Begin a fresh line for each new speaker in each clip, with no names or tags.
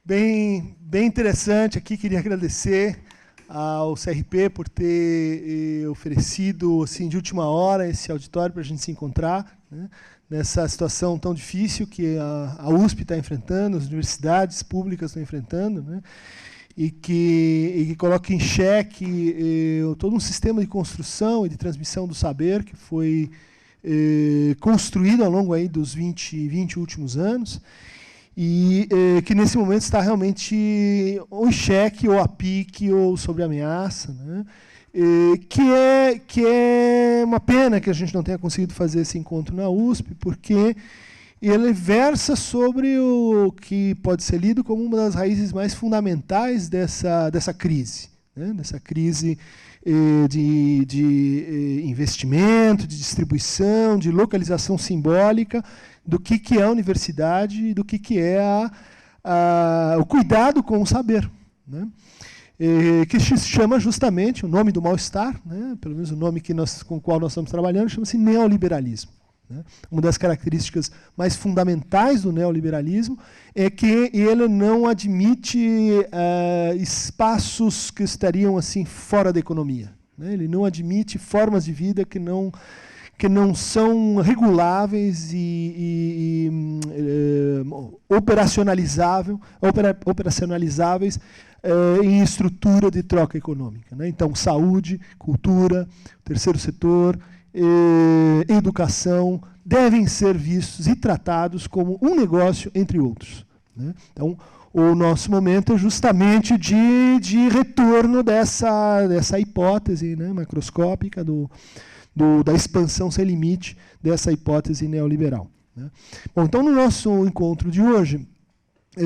bem interessante aqui. Queria agradecer ao CRP por ter oferecido, assim, de última hora, esse auditório para a gente se encontrar, né, nessa situação tão difícil que a USP está enfrentando, as universidades públicas estão enfrentando, né, e que coloca em xeque todo um sistema de construção e de transmissão do saber que foi construído ao longo aí dos 20 últimos anos, e que nesse momento está realmente ou em xeque, ou a pique, ou sob ameaça, né? Que é uma pena que a gente não tenha conseguido fazer esse encontro na USP, porque ele versa sobre o que pode ser lido como uma das raízes mais fundamentais dessa crise, né? Dessa crise de investimento, de distribuição, de localização simbólica, do que é a universidade e do que é o cuidado com o saber, né? Que se chama justamente, o nome do mal-estar, né? Pelo menos o nome com o qual nós estamos trabalhando, chama-se neoliberalismo, né? Uma das características mais fundamentais do neoliberalismo é que ele não admite espaços que estariam assim fora da economia, né? Ele não admite formas de vida que não são reguláveis e operacionalizáveis em estrutura de troca econômica, né? Então, saúde, cultura, terceiro setor, educação devem ser vistos e tratados como um negócio entre outros, né? Então, o nosso momento é justamente de retorno dessa hipótese, né, macroscópica da expansão sem limite dessa hipótese neoliberal, né? Bom, então, no nosso encontro de hoje,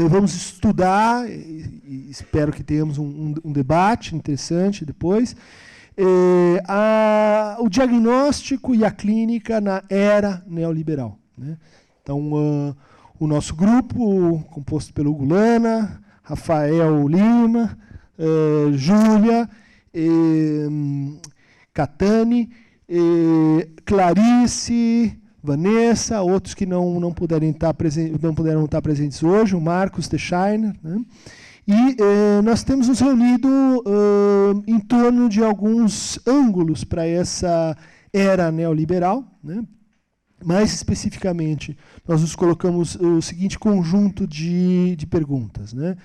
vamos estudar, e espero que tenhamos um debate interessante depois, o diagnóstico e a clínica na era neoliberal, né? Então, o nosso grupo, composto pelo Hugo Lana, Rafael Lima, Júlia, Catani, Clarice, Vanessa, outros que não puderam estar presentes hoje, o Marcos Teixeira, né? E nós temos nos reunido em torno de alguns ângulos para essa era neoliberal, né? Mais especificamente, nós nos colocamos o seguinte conjunto de perguntas, né?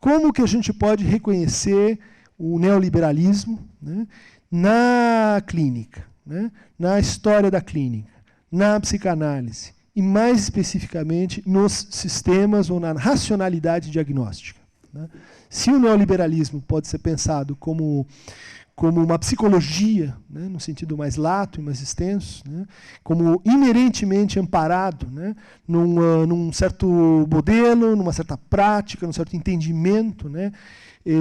Como que a gente pode reconhecer o neoliberalismo, né, na clínica, né, na história da clínica, na psicanálise e, mais especificamente, nos sistemas ou na racionalidade diagnóstica, né? Se o neoliberalismo pode ser pensado como uma psicologia, né, no sentido mais lato e mais extenso, né, como inerentemente amparado, né, num certo modelo, numa certa prática, num certo entendimento, né,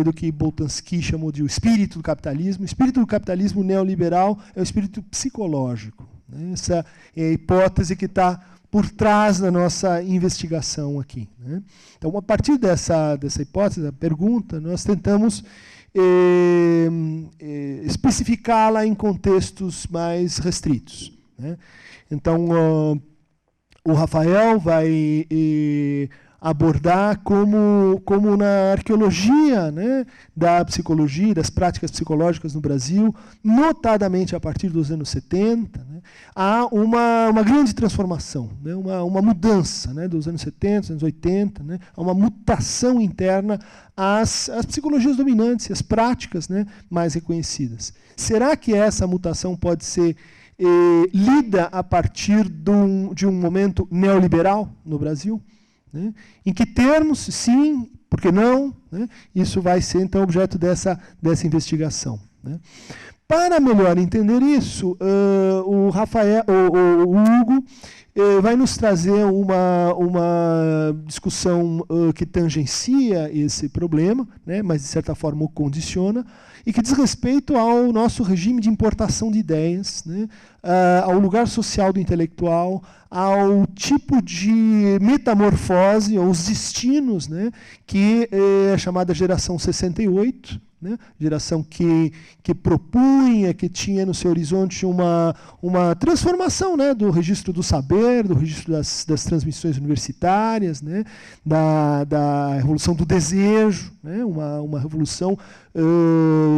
do que Boltanski chamou de o espírito do capitalismo. O espírito do capitalismo neoliberal é o espírito psicológico, né? Essa é a hipótese que está por trás da nossa investigação aqui, né? Então, a partir dessa hipótese, da pergunta, nós tentamos especificá-la em contextos mais restritos, né? Então, o Rafael vai abordar como na arqueologia, né, da psicologia, das práticas psicológicas no Brasil, notadamente a partir dos anos 70, né, há uma grande transformação, né, uma mudança, né, dos anos 70, dos anos 80, né, há uma mutação interna às psicologias dominantes, às práticas, né, mais reconhecidas. Será que essa mutação pode ser lida a partir de um momento neoliberal no Brasil? Né? Em que termos, sim, por que não? Né? Isso vai ser, então, objeto dessa investigação, né? Para melhor entender isso, o Hugo vai nos trazer uma discussão que tangencia esse problema, né, mas, de certa forma, o condiciona, e que diz respeito ao nosso regime de importação de ideias, né, ao lugar social do intelectual, ao tipo de metamorfose, aos destinos, né, que é a chamada geração 68, né, geração que propunha, que tinha no seu horizonte uma transformação, né, do registro do saber, poder, do registro das transmissões universitárias, né, da revolução do desejo, né, uma revolução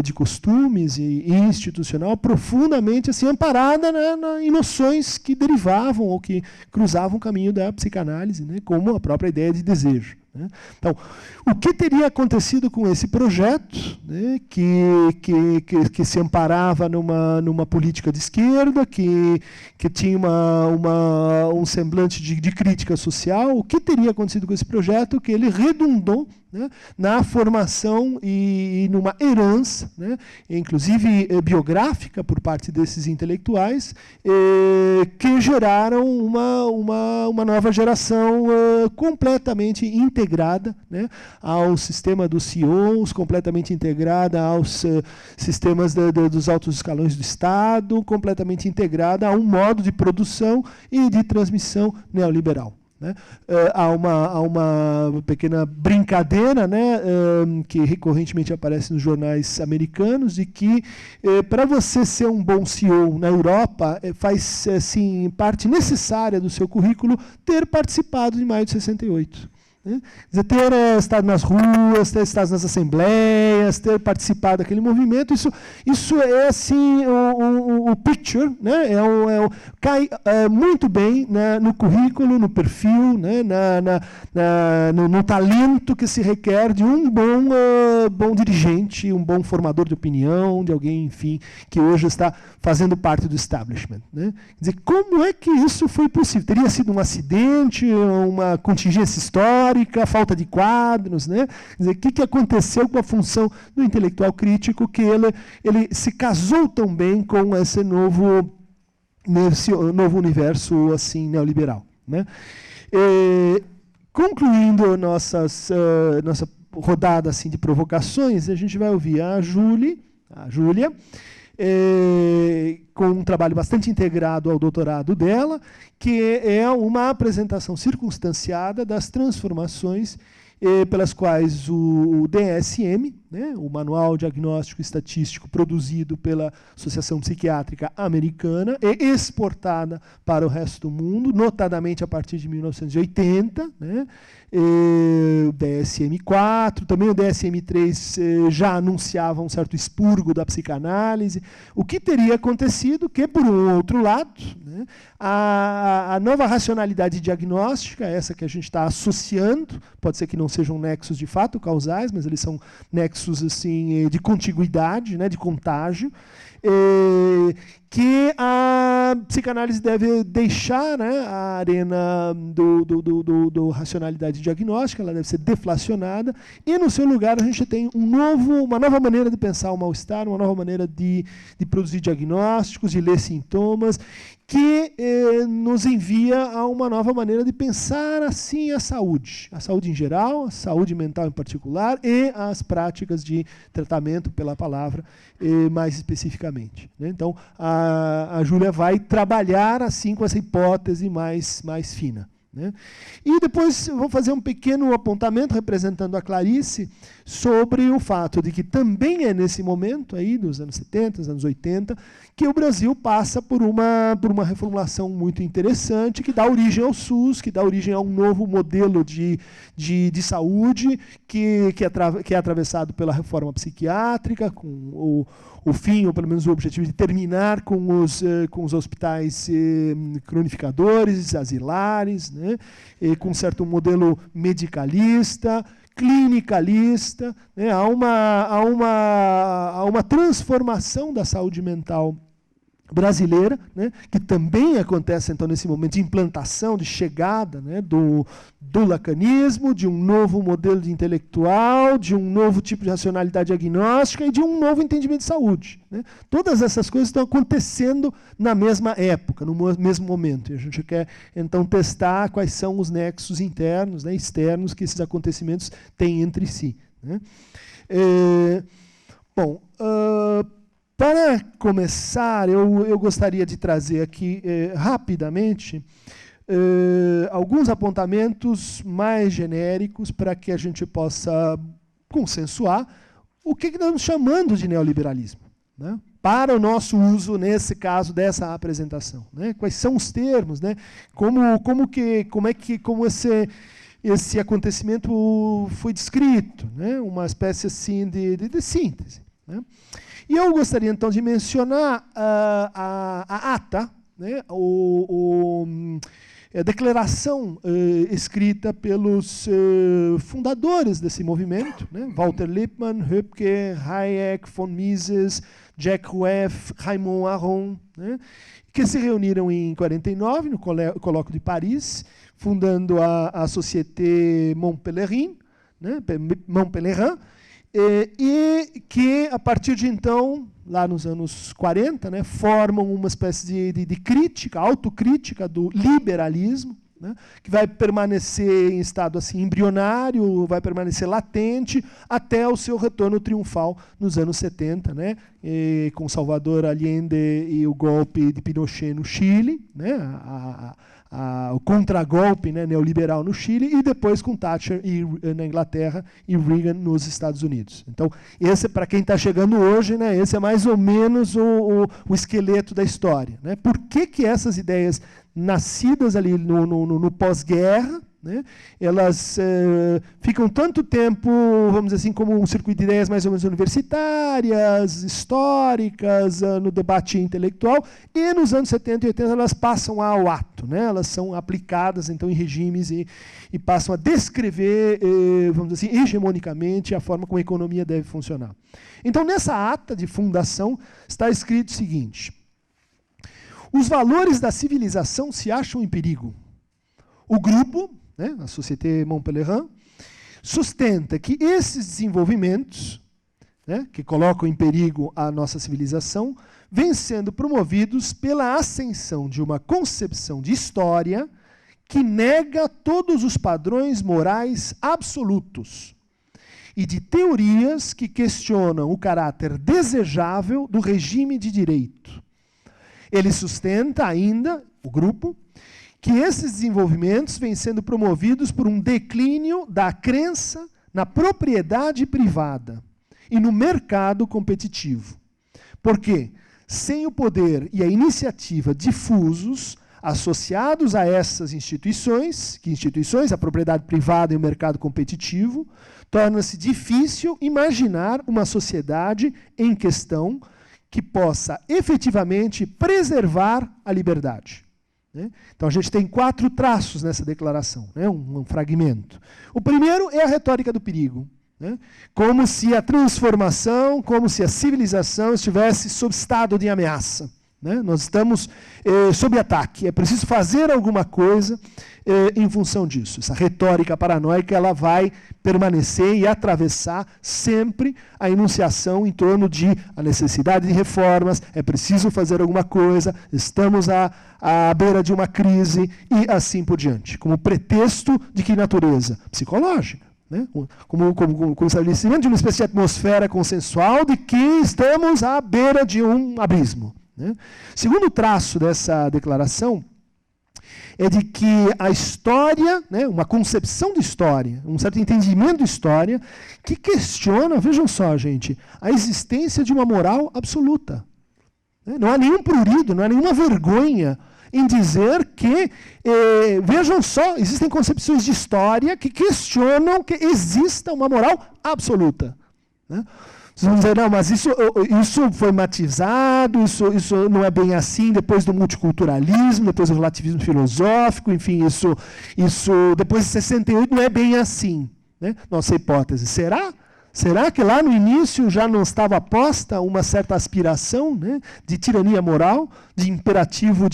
de costumes e institucional profundamente assim, amparada em noções que derivavam ou que cruzavam o caminho da psicanálise, né, como a própria ideia de desejo. Né? Então, o que teria acontecido com esse projeto, né, que se amparava numa política de esquerda, que tinha um semblante de crítica social? O que teria acontecido com esse projeto? Que ele redundou, né, na formação e numa herança, né, inclusive biográfica por parte desses intelectuais, que geraram uma nova geração completamente integrada, né, ao sistema dos CEOs, completamente integrada aos sistemas dos altos escalões do Estado, completamente integrada a um modo de produção e de transmissão neoliberal. Né? Há uma pequena brincadeira, né, que recorrentemente aparece nos jornais americanos, de que para você ser um bom CEO na Europa, faz assim, parte necessária do seu currículo ter participado de maio de 68. Né? Quer dizer, ter estado nas ruas, ter estado nas assembleias, ter participado daquele movimento, isso é assim o picture, né? Cai muito bem, né, no currículo, no perfil, né, no talento que se requer de um bom dirigente, um bom formador de opinião, de alguém, enfim, que hoje está fazendo parte do establishment. Né? Quer dizer, como é que isso foi possível? Teria sido um acidente, uma contingência histórica, falta de quadros, né? Quer dizer, o que aconteceu com a função do intelectual crítico que ele se casou tão bem com esse novo universo assim neoliberal, né? Concluindo nossa rodada assim de provocações, a gente vai ouvir a Júlia, com um trabalho bastante integrado ao doutorado dela, que é uma apresentação circunstanciada das transformações pelas quais o DSM, né, o Manual Diagnóstico e Estatístico produzido pela Associação Psiquiátrica Americana e exportada para o resto do mundo, notadamente a partir de 1980, né, o DSM-4, também o DSM-3 já anunciava um certo expurgo da psicanálise. O que teria acontecido que, por um outro lado, né, a nova racionalidade diagnóstica, essa que a gente está associando, pode ser que não sejam nexos de fato causais, mas eles são nexos assim, de contiguidade, né, de contágio, que a psicanálise deve deixar, né, a arena do racionalidade diagnóstica, ela deve ser deflacionada, e no seu lugar a gente tem uma nova maneira de pensar o mal-estar, uma nova maneira de produzir diagnósticos, de ler sintomas, que nos envia a uma nova maneira de pensar assim a saúde em geral, a saúde mental em particular, e as práticas de tratamento pela palavra mais especificamente. Né? Então, a Júlia vai trabalhar assim com essa hipótese mais fina. Né? E depois vou fazer um pequeno apontamento, representando a Clarice, sobre o fato de que também é nesse momento, aí, dos anos 70, dos anos 80, que o Brasil passa por uma reformulação muito interessante, que dá origem ao SUS, que dá origem a um novo modelo de saúde, que é atravessado pela reforma psiquiátrica, com o fim, ou pelo menos o objetivo de terminar com os hospitais cronificadores, asilares, né, com um certo modelo medicalista, clinicalista, né, há uma transformação da saúde mental brasileira, né, que também acontece então nesse momento de implantação, de chegada, né, do lacanismo, de um novo modelo de intelectual, de um novo tipo de racionalidade diagnóstica e de um novo entendimento de saúde. Né. Todas essas coisas estão acontecendo na mesma época, no mesmo momento. E a gente quer então testar quais são os nexos internos, né, externos que esses acontecimentos têm entre si. Né. Para começar, eu gostaria de trazer aqui rapidamente alguns apontamentos mais genéricos para que a gente possa consensuar o que nós estamos chamando de neoliberalismo. Né? para o nosso uso, nesse caso, dessa apresentação, né? Quais são os termos, né? Como esse acontecimento foi descrito, né? Uma espécie assim de síntese, né? E eu gostaria então de mencionar a ata, né? A declaração escrita pelos fundadores desse movimento, né? Walter Lippmann, Höpke, Hayek, von Mises, Jack Rueff, Raymond Aron, né? Que se reuniram em 49 no Colóquio de Paris, fundando a Société Montpellerin, né? Montpellerin, e que, a partir de então, lá nos anos 40, né, formam uma espécie de crítica, autocrítica do liberalismo, né, que vai permanecer em estado assim, embrionário, vai permanecer latente, até o seu retorno triunfal nos anos 70, né, com Salvador Allende e o golpe de Pinochet no Chile, né, o contragolpe, né, neoliberal no Chile, e depois com Thatcher na Inglaterra e Reagan nos Estados Unidos. Então, esse, para quem está chegando hoje, né, esse é mais ou menos o esqueleto da história, né? Por que essas ideias nascidas ali no pós-guerra, né, elas ficam tanto tempo, vamos dizer assim, como um circuito de ideias mais ou menos universitárias, históricas, no debate intelectual, e nos anos 70 e 80 elas passam ao ato, né, elas são aplicadas então em regimes e passam a descrever, vamos dizer assim, hegemonicamente a forma como a economia deve funcionar. Então, nessa ata de fundação está escrito o seguinte: os valores da civilização se acham em perigo. O grupo, né, a Société Montpellerin, sustenta que esses desenvolvimentos, né, que colocam em perigo a nossa civilização, vêm sendo promovidos pela ascensão de uma concepção de história que nega todos os padrões morais absolutos e de teorias que questionam o caráter desejável do regime de direito. Ele sustenta ainda, o grupo, que esses desenvolvimentos vêm sendo promovidos por um declínio da crença na propriedade privada e no mercado competitivo. Porque, sem o poder e a iniciativa difusos associados a essas instituições, a propriedade privada e o mercado competitivo, torna-se difícil imaginar uma sociedade em questão que possa efetivamente preservar a liberdade. Então, a gente tem 4 traços nessa declaração, né? um fragmento. O primeiro é a retórica do perigo, né? Como se a transformação, como se a civilização estivesse sob estado de ameaça, né? Nós estamos sob ataque, é preciso fazer alguma coisa em função disso. Essa retórica paranoica ela vai permanecer e atravessar sempre a enunciação em torno de a necessidade de reformas, é preciso fazer alguma coisa, estamos à beira de uma crise e assim por diante, como pretexto de que natureza? Psicológica, né? Como estabelecimento de uma espécie de atmosfera consensual de que estamos à beira de um abismo, né? Segundo traço dessa declaração é de que a história, né, uma concepção de história, um certo entendimento de história, que questiona, vejam só, gente, a existência de uma moral absoluta. Não há nenhum prurido, não há nenhuma vergonha em dizer que, vejam só, existem concepções de história que questionam que exista uma moral absoluta, né? Vocês vão dizer, não, mas isso foi matizado, isso não é bem assim, depois do multiculturalismo, depois do relativismo filosófico, enfim, isso depois de 68 não é bem assim, né? Nossa hipótese. Será que lá no início já não estava posta uma certa aspiração, né, de tirania moral, de imperativo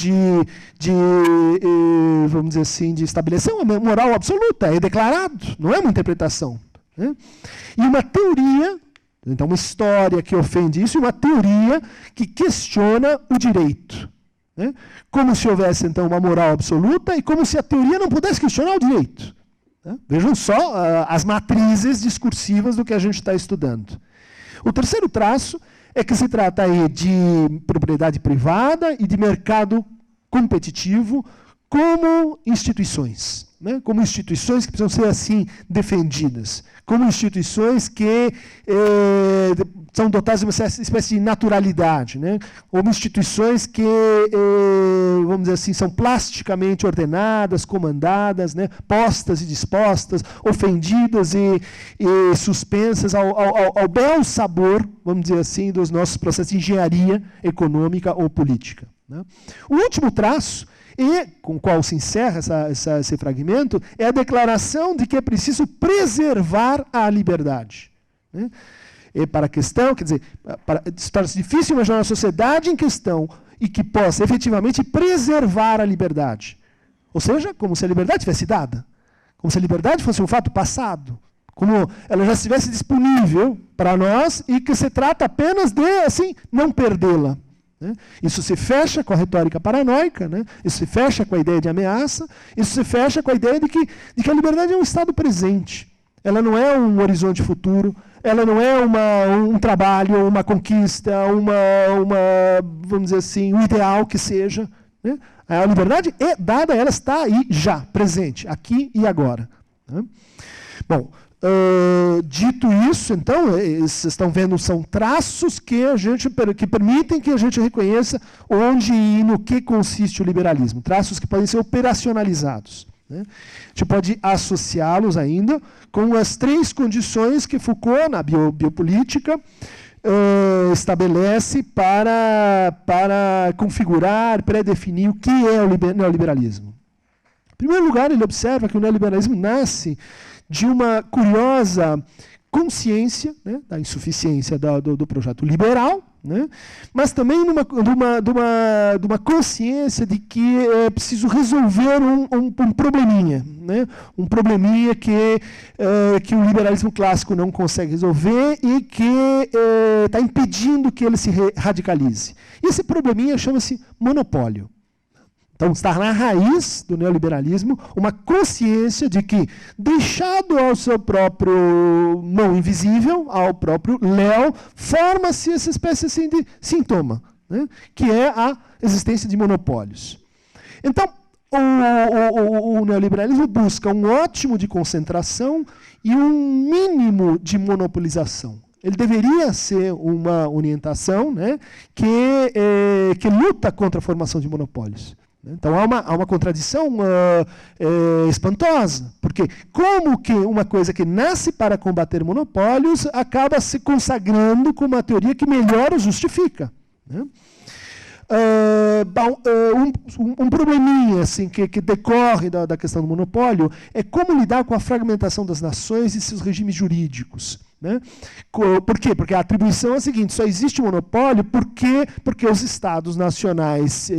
vamos dizer assim, de estabelecer uma moral absoluta? É declarado, não é uma interpretação, né? E uma teoria, então uma história que ofende isso, e uma teoria que questiona o direito, né? Como se houvesse então uma moral absoluta e como se a teoria não pudesse questionar o direito. Vejam só as matrizes discursivas do que a gente está estudando. O terceiro traço é que se trata aí de propriedade privada e de mercado competitivo como instituições. né, como instituições que precisam ser assim defendidas, como instituições que são dotadas de uma espécie de naturalidade, né, como instituições que, vamos dizer assim, são plasticamente ordenadas, comandadas, né, postas e dispostas, ofendidas e suspensas ao bel sabor, vamos dizer assim, dos nossos processos de engenharia econômica ou política. Né. O último traço, e com o qual se encerra esse fragmento, é a declaração de que é preciso preservar a liberdade. Né? E para a questão, quer dizer, torna-se difícil imaginar uma sociedade em questão e que possa efetivamente preservar a liberdade. Ou seja, como se a liberdade tivesse dada, como se a liberdade fosse um fato passado, como ela já estivesse disponível para nós e que se trata apenas de, assim, não perdê-la. Né? Isso se fecha com a retórica paranoica, né? Isso se fecha com a ideia de ameaça, isso se fecha com a ideia de que a liberdade é um estado presente. Ela não é um horizonte futuro, ela não é um trabalho, uma conquista, vamos dizer assim, um ideal que seja. Né? A liberdade é dada, ela está aí já, presente, aqui e agora. Né? Bom, dito isso, então, vocês estão vendo, são traços que permitem que a gente reconheça onde e no que consiste o liberalismo. Traços que podem ser operacionalizados. Né? A gente pode associá-los ainda com as 3 condições que Foucault, na biopolítica, estabelece para configurar, pré-definir o que é o neoliberalismo. Em primeiro lugar, ele observa que o neoliberalismo nasce de uma curiosa consciência, né, da insuficiência do projeto liberal, né, mas também de uma consciência de que é preciso resolver um probleminha, né, um probleminha que o liberalismo clássico não consegue resolver e que está impedindo que ele se radicalize. E esse probleminha chama-se monopólio. Então, está na raiz do neoliberalismo uma consciência de que, deixado ao seu próprio mão invisível, ao próprio léu, forma-se essa espécie assim, de sintoma, né, que é a existência de monopólios. Então, o neoliberalismo busca um ótimo de concentração e um mínimo de monopolização. Ele deveria ser uma orientação, né, que luta contra a formação de monopólios. Então há uma contradição espantosa, porque como que uma coisa que nasce para combater monopólios acaba se consagrando como uma teoria que melhor o justifica. Né? Um probleminha assim, que decorre da questão do monopólio é como lidar com a fragmentação das nações e seus regimes jurídicos. Né? Por quê? Porque a atribuição é a seguinte: só existe monopólio porque os estados nacionais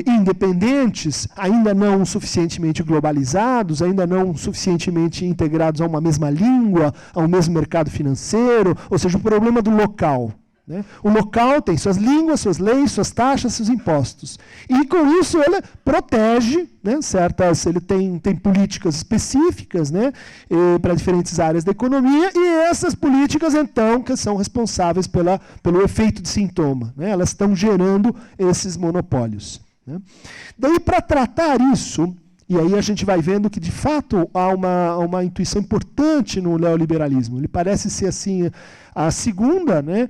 independentes, ainda não suficientemente globalizados, ainda não suficientemente integrados a uma mesma língua, ao mesmo mercado financeiro, ou seja, o problema do local. Né? O local tem suas línguas, suas leis, suas taxas, seus impostos. E com isso ele protege, né, ele tem políticas específicas, né, para diferentes áreas da economia, e essas políticas, então, que são responsáveis pelo efeito de sintoma. Né? Elas estão gerando esses monopólios. Né? Daí, para tratar isso, e aí a gente vai vendo que, de fato, há uma intuição importante no neoliberalismo. Ele parece ser assim a segunda, né,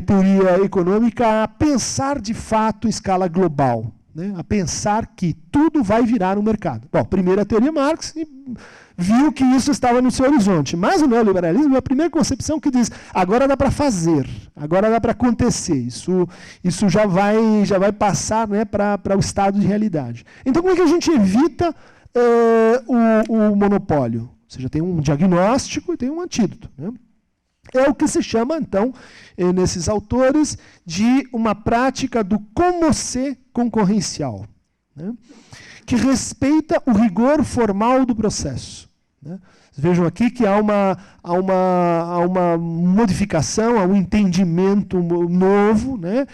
teoria econômica a pensar, de fato, em escala global. Né, a pensar que tudo vai virar um mercado. Bom, primeiro a teoria Marx viu que isso estava no seu horizonte. Mas o neoliberalismo é a primeira concepção que diz: agora dá para fazer, agora dá para acontecer. Isso já vai passar, né, para o estado de realidade. Então, como é que a gente evita o monopólio? Ou seja, tem um diagnóstico e tem um antídoto. Né? É o que se chama, então, nesses autores, de uma prática do como se concorrencial, né? Que respeita o rigor formal do processo. Né? Vejam aqui que há uma modificação, há um entendimento novo. Né?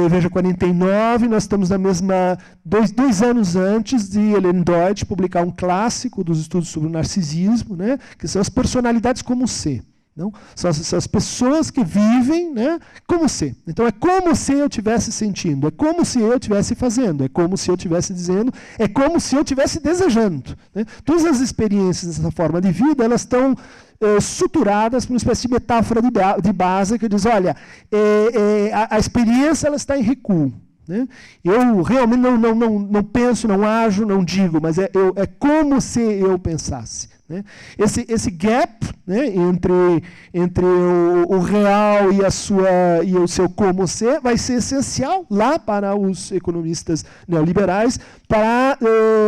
Veja, 49, nós estamos na mesma... Dois anos antes de Ellen Deutsch publicar um clássico dos estudos sobre o narcisismo, né? Que são as personalidades como C. Não? São as pessoas que vivem, né, como se. Então é como se eu estivesse sentindo, é como se eu estivesse fazendo, é como se eu estivesse dizendo, é como se eu estivesse desejando. Né? Todas as experiências dessa forma de vida, elas estão suturadas por uma espécie de metáfora de base que diz, olha, a experiência ela está em recuo. Né? Eu realmente não penso, não ajo, não digo, mas é como se eu pensasse. Né? Esse gap, né, entre o real e o seu como ser vai ser essencial lá para os economistas neoliberais para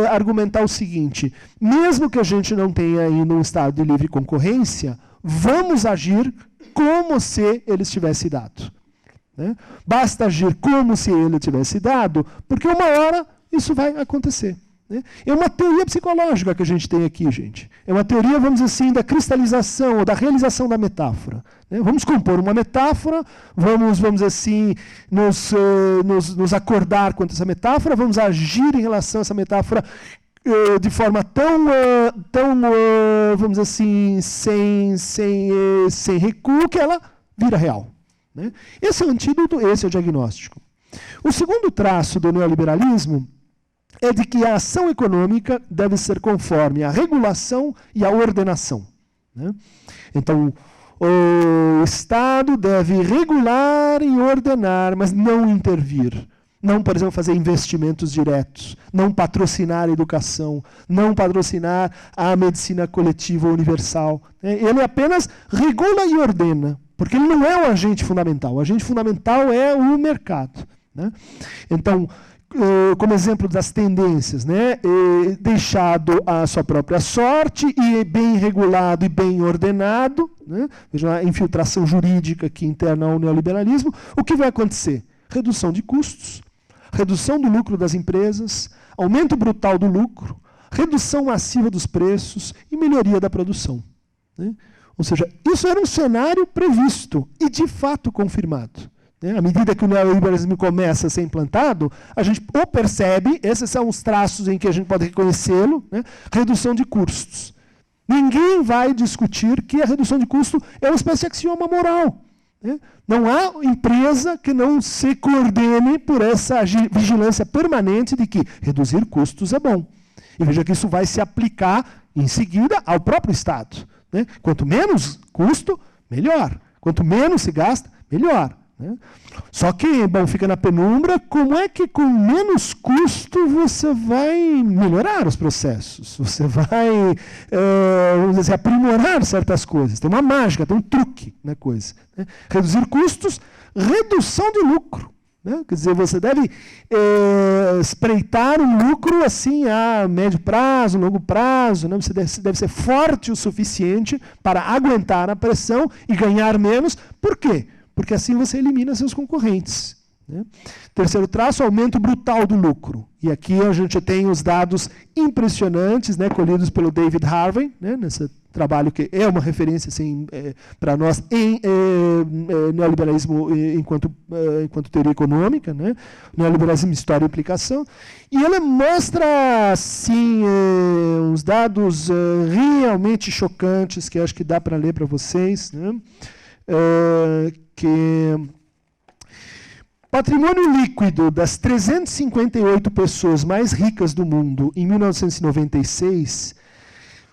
argumentar o seguinte: mesmo que a gente não tenha ainda um estado de livre concorrência, vamos agir como se ele tivesse dado. Né? Basta agir como se ele tivesse dado, porque uma hora isso vai acontecer. É uma teoria psicológica que a gente tem aqui, gente. É uma teoria, vamos dizer assim, da cristalização, ou da realização da metáfora. Vamos compor uma metáfora, vamos dizer assim, nos acordar quanto a essa metáfora, vamos agir em relação a essa metáfora de forma tão vamos dizer assim, sem recuo, que ela vira real. Esse é o antídoto, esse é o diagnóstico. O segundo traço do neoliberalismo é de que a ação econômica deve ser conforme à regulação e à ordenação. Né? Então, o Estado deve regular e ordenar, mas não intervir. Não, por exemplo, fazer investimentos diretos, não patrocinar a educação, não patrocinar a medicina coletiva universal. Ele apenas regula e ordena, porque ele não é o agente fundamental. O agente fundamental é o mercado. Né? Então, como exemplo das tendências, né, deixado à sua própria sorte e bem regulado e bem ordenado, né, veja a infiltração jurídica que interna ao neoliberalismo, o que vai acontecer? Redução de custos, redução do lucro das empresas, aumento brutal do lucro, redução massiva dos preços e melhoria da produção. Né? Ou seja, isso era um cenário previsto e de fato confirmado. À medida que o neoliberalismo começa a ser implantado, a gente ou percebe, esses são os traços em que a gente pode reconhecê-lo, né? Redução de custos. Ninguém vai discutir que a redução de custo é uma espécie de axioma moral. Né? Não há empresa que não se coordene por essa vigilância permanente de que reduzir custos é bom. E veja que isso vai se aplicar, em seguida, ao próprio Estado. Né? Quanto menos custo, melhor. Quanto menos se gasta, melhor. Só que, bom, fica na penumbra, como é que com menos custo você vai melhorar os processos? Você vai, vamos dizer, aprimorar certas coisas. Tem uma mágica, tem um truque na coisa. Né? Reduzir custos, redução de lucro. Né? Quer dizer, você deve espreitar um lucro assim a médio prazo, longo prazo. Né? Você deve ser forte o suficiente para aguentar a pressão e ganhar menos. Por quê? Porque assim você elimina seus concorrentes. Né? Terceiro traço, aumento brutal do lucro. E aqui a gente tem os dados impressionantes, né, colhidos pelo David Harvey, né, nesse trabalho que é uma referência assim, para nós em neoliberalismo enquanto teoria econômica, né, neoliberalismo, história e implicação. E ele mostra assim, uns dados realmente chocantes, que acho que dá para ler para vocês, né? Que patrimônio líquido das 358 pessoas mais ricas do mundo em 1996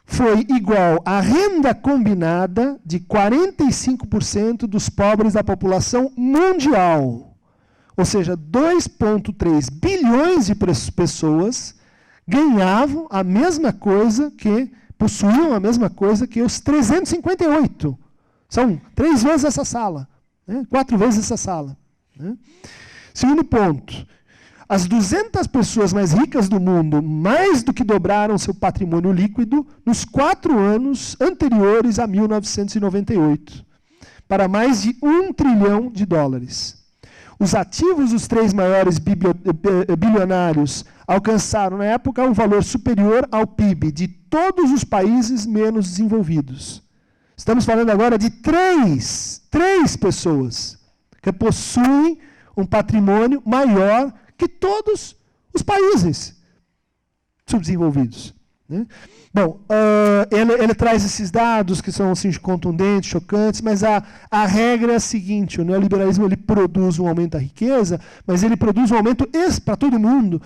foi igual à renda combinada de 45% dos pobres da população mundial. Ou seja, 2,3 bilhões de pessoas ganhavam a mesma coisa possuíam a mesma coisa que os 358. São 3 vezes essa sala, né? 4 vezes essa sala. Né? Segundo ponto, as 200 pessoas mais ricas do mundo mais do que dobraram seu patrimônio líquido nos 4 anos anteriores a 1998, para mais de $1 trilhão. Os ativos dos 3 maiores bilionários alcançaram, na época, um valor superior ao PIB de todos os países menos desenvolvidos. Estamos falando agora de três pessoas que possuem um patrimônio maior que todos os países subdesenvolvidos. Né? Bom, ele traz esses dados que são assim, contundentes, chocantes, mas a regra é a seguinte: o neoliberalismo ele produz um aumento da riqueza, mas ele produz um aumento para todo mundo,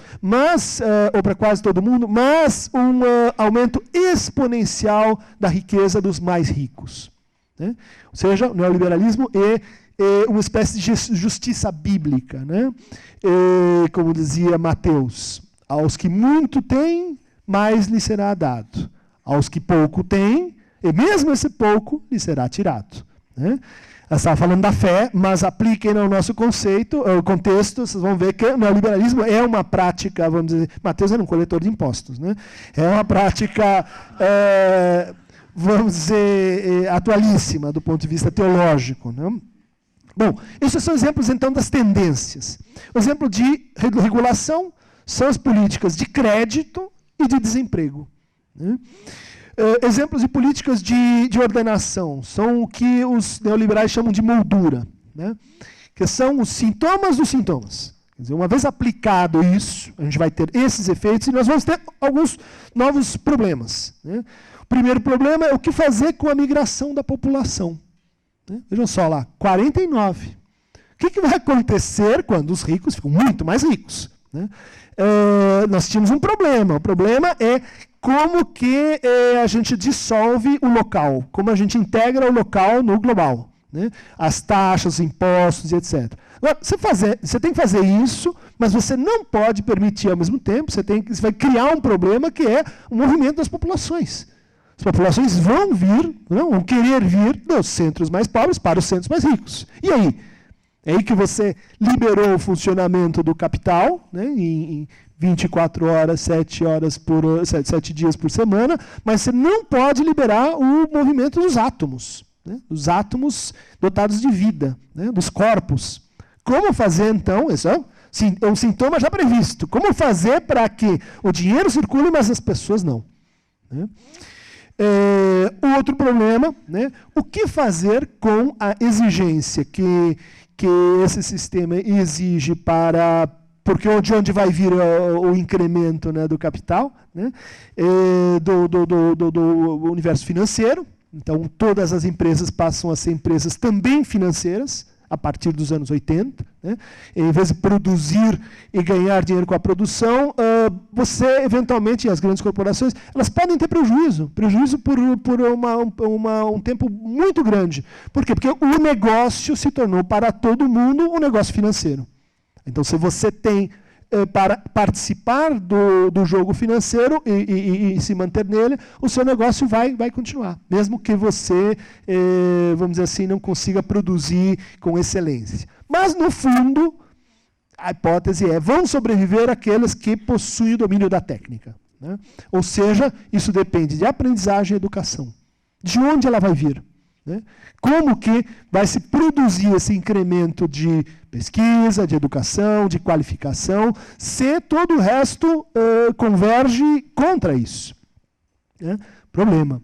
ou para quase todo mundo, mas um aumento exponencial da riqueza dos mais ricos. Né? Ou seja, o neoliberalismo é uma espécie de justiça bíblica. Né? Como dizia Mateus, aos que muito têm, mais lhe será dado. Aos que pouco têm, e mesmo esse pouco lhe será tirado. Né? Ela estava falando da fé, mas apliquem no nosso contexto, vocês vão ver que o neoliberalismo é uma prática, vamos dizer, Mateus era um coletor de impostos, né? É uma prática, vamos dizer, atualíssima do ponto de vista teológico. Né? Bom, esses são exemplos, então, das tendências. O exemplo de regulação são as políticas de crédito e de desemprego. Né? Exemplos de políticas de ordenação são o que os neoliberais chamam de moldura, né? Que são os sintomas dos sintomas. Quer dizer, uma vez aplicado isso, a gente vai ter esses efeitos e nós vamos ter alguns novos problemas. Né? O primeiro problema é o que fazer com a migração da população. Né? Vejam só lá, 49. O que vai acontecer quando os ricos ficam muito mais ricos? Né? Nós tínhamos um problema. O problema é como que a gente dissolve o local, como a gente integra o local no global. Né? As taxas, os impostos e etc. Agora, você tem que fazer isso, mas você não pode permitir ao mesmo tempo, você vai criar um problema que é o movimento das populações. As populações vão querer vir dos centros mais pobres para os centros mais ricos. E aí? É aí que você liberou o funcionamento do capital, né, em 24 horas, 7 dias por semana, mas você não pode liberar o movimento dos átomos, né, os átomos dotados de vida, né, dos corpos. Como fazer, então, isso é um sintoma já previsto, como fazer para que o dinheiro circule, mas as pessoas não? Né? O outro problema, né, o que fazer com a exigência que esse sistema exige porque de onde vai vir o incremento, né, do capital, né, do universo financeiro. Então, todas as empresas passam a ser empresas também financeiras, a partir dos anos 80. Né? Em vez de produzir e ganhar dinheiro com a produção, você, eventualmente, as grandes corporações, elas podem ter prejuízo por um tempo muito grande. Por quê? Porque o negócio se tornou, para todo mundo, um negócio financeiro. Então, se você tem para participar do jogo financeiro e se manter nele, o seu negócio vai continuar, mesmo que você, vamos dizer assim, não consiga produzir com excelência. Mas, no fundo, a hipótese vão sobreviver aqueles que possuem o domínio da técnica. Né? Ou seja, isso depende de aprendizagem e educação. De onde ela vai vir? Né? Como que vai se produzir esse incremento de pesquisa, de educação, de qualificação, se todo o resto converge contra isso? Né? Problema.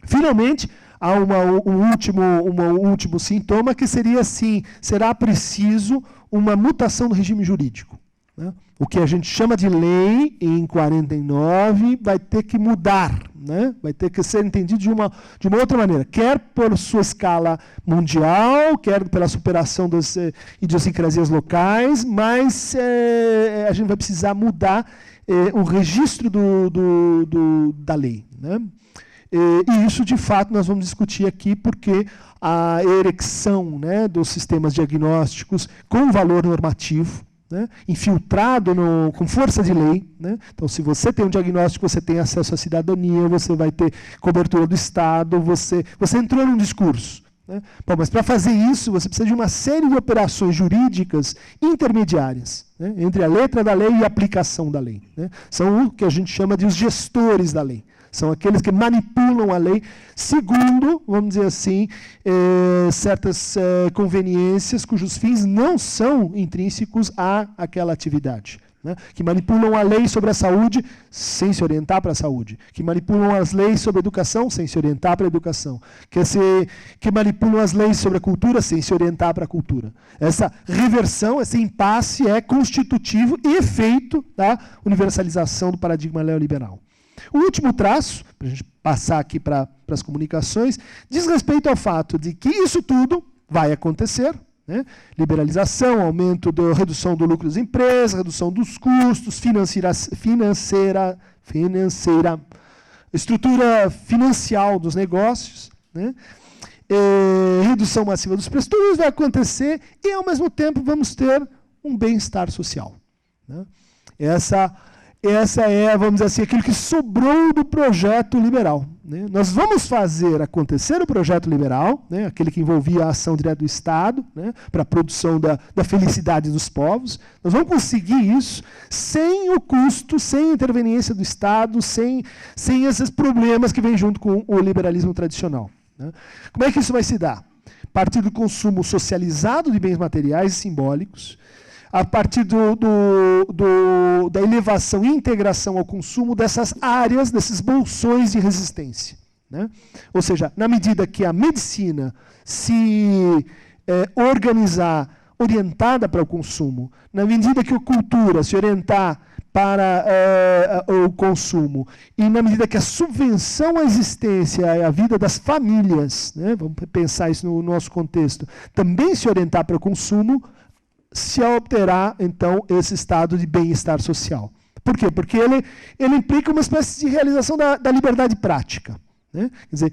Finalmente, há um último sintoma que seria assim: será preciso uma mutação do regime jurídico. Né? O que a gente chama de lei em 49 vai ter que mudar, né? Vai ter que ser entendido de uma outra maneira, quer por sua escala mundial, quer pela superação das idiosincrasias locais, mas a gente vai precisar mudar o registro da lei. Né? E isso, de fato, nós vamos discutir aqui, porque a erecção, né, dos sistemas diagnósticos com valor normativo, né, infiltrado com força de lei. Né? Então, se você tem um diagnóstico, você tem acesso à cidadania, você vai ter cobertura do Estado, você entrou num discurso. Né? Bom, mas para fazer isso, você precisa de uma série de operações jurídicas intermediárias, né, entre a letra da lei e a aplicação da lei. Né? São o que a gente chama de os gestores da lei. São aqueles que manipulam a lei segundo, vamos dizer assim, certas conveniências cujos fins não são intrínsecos àquela atividade. Né? Que manipulam a lei sobre a saúde sem se orientar para a saúde. Que manipulam as leis sobre a educação sem se orientar para a educação. Que manipulam as leis sobre a cultura sem se orientar para a cultura. Essa reversão, esse impasse é constitutivo e efeito da universalização do paradigma neoliberal. O último traço, para a gente passar aqui para as comunicações, diz respeito ao fato de que isso tudo vai acontecer, né? Liberalização, aumento redução do lucro das empresas, redução dos custos, estrutura financial dos negócios, né? Redução massiva dos preços, tudo isso vai acontecer e, ao mesmo tempo, vamos ter um bem-estar social, né? Essa é, vamos dizer assim, aquilo que sobrou do projeto liberal, né? Nós vamos fazer acontecer o projeto liberal, né? Aquele que envolvia a ação direta do Estado, né? Para a produção da felicidade dos povos. Nós vamos conseguir isso sem o custo, sem a interveniência do Estado, sem esses problemas que vêm junto com o liberalismo tradicional, né? Como é que isso vai se dar? A partir do consumo socializado de bens materiais e simbólicos, a partir da elevação e integração ao consumo dessas áreas, desses bolsões de resistência, né? Ou seja, na medida que a medicina se organizar orientada para o consumo, na medida que a cultura se orientar para o consumo, e na medida que a subvenção à existência e à vida das famílias, né, vamos pensar isso no nosso contexto, também se orientar para o consumo, se obterá, então, esse estado de bem-estar social. Por quê? Porque ele implica uma espécie de realização da liberdade prática, né? Quer dizer,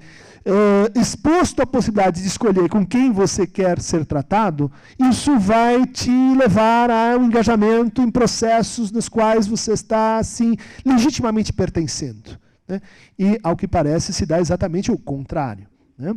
exposto à possibilidade de escolher com quem você quer ser tratado, isso vai te levar ao engajamento em processos nos quais você está, assim, legitimamente pertencendo, né? E, ao que parece, se dá exatamente o contrário, né?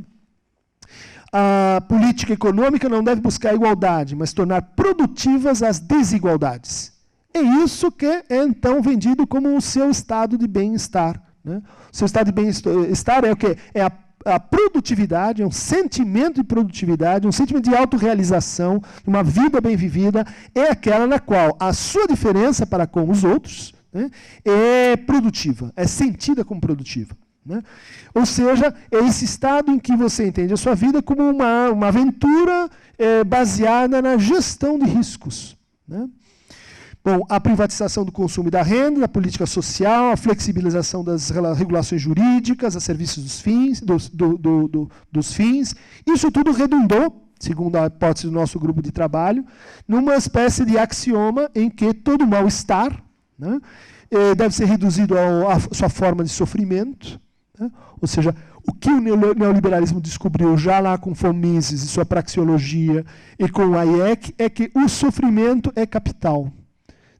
A política econômica não deve buscar a igualdade, mas tornar produtivas as desigualdades. É isso que é, então, vendido como o seu estado de bem-estar, né? O seu estado de bem-estar é o quê? É a produtividade, é um sentimento de produtividade, um sentimento de autorrealização, uma vida bem vivida, é aquela na qual a sua diferença para com os outros, né, é produtiva, é sentida como produtiva, né? Ou seja, é esse estado em que você entende a sua vida como uma aventura baseada na gestão de riscos, né? Bom, a privatização do consumo e da renda, da política social, a flexibilização das regulações jurídicas, a serviços dos fins, isso tudo redundou, segundo a hipótese do nosso grupo de trabalho, numa espécie de axioma em que todo mal-estar, né, deve ser reduzido à sua forma de sofrimento, né? Ou seja, o que o neoliberalismo descobriu já lá com von Mises e sua praxeologia e com Hayek é que o sofrimento é capital,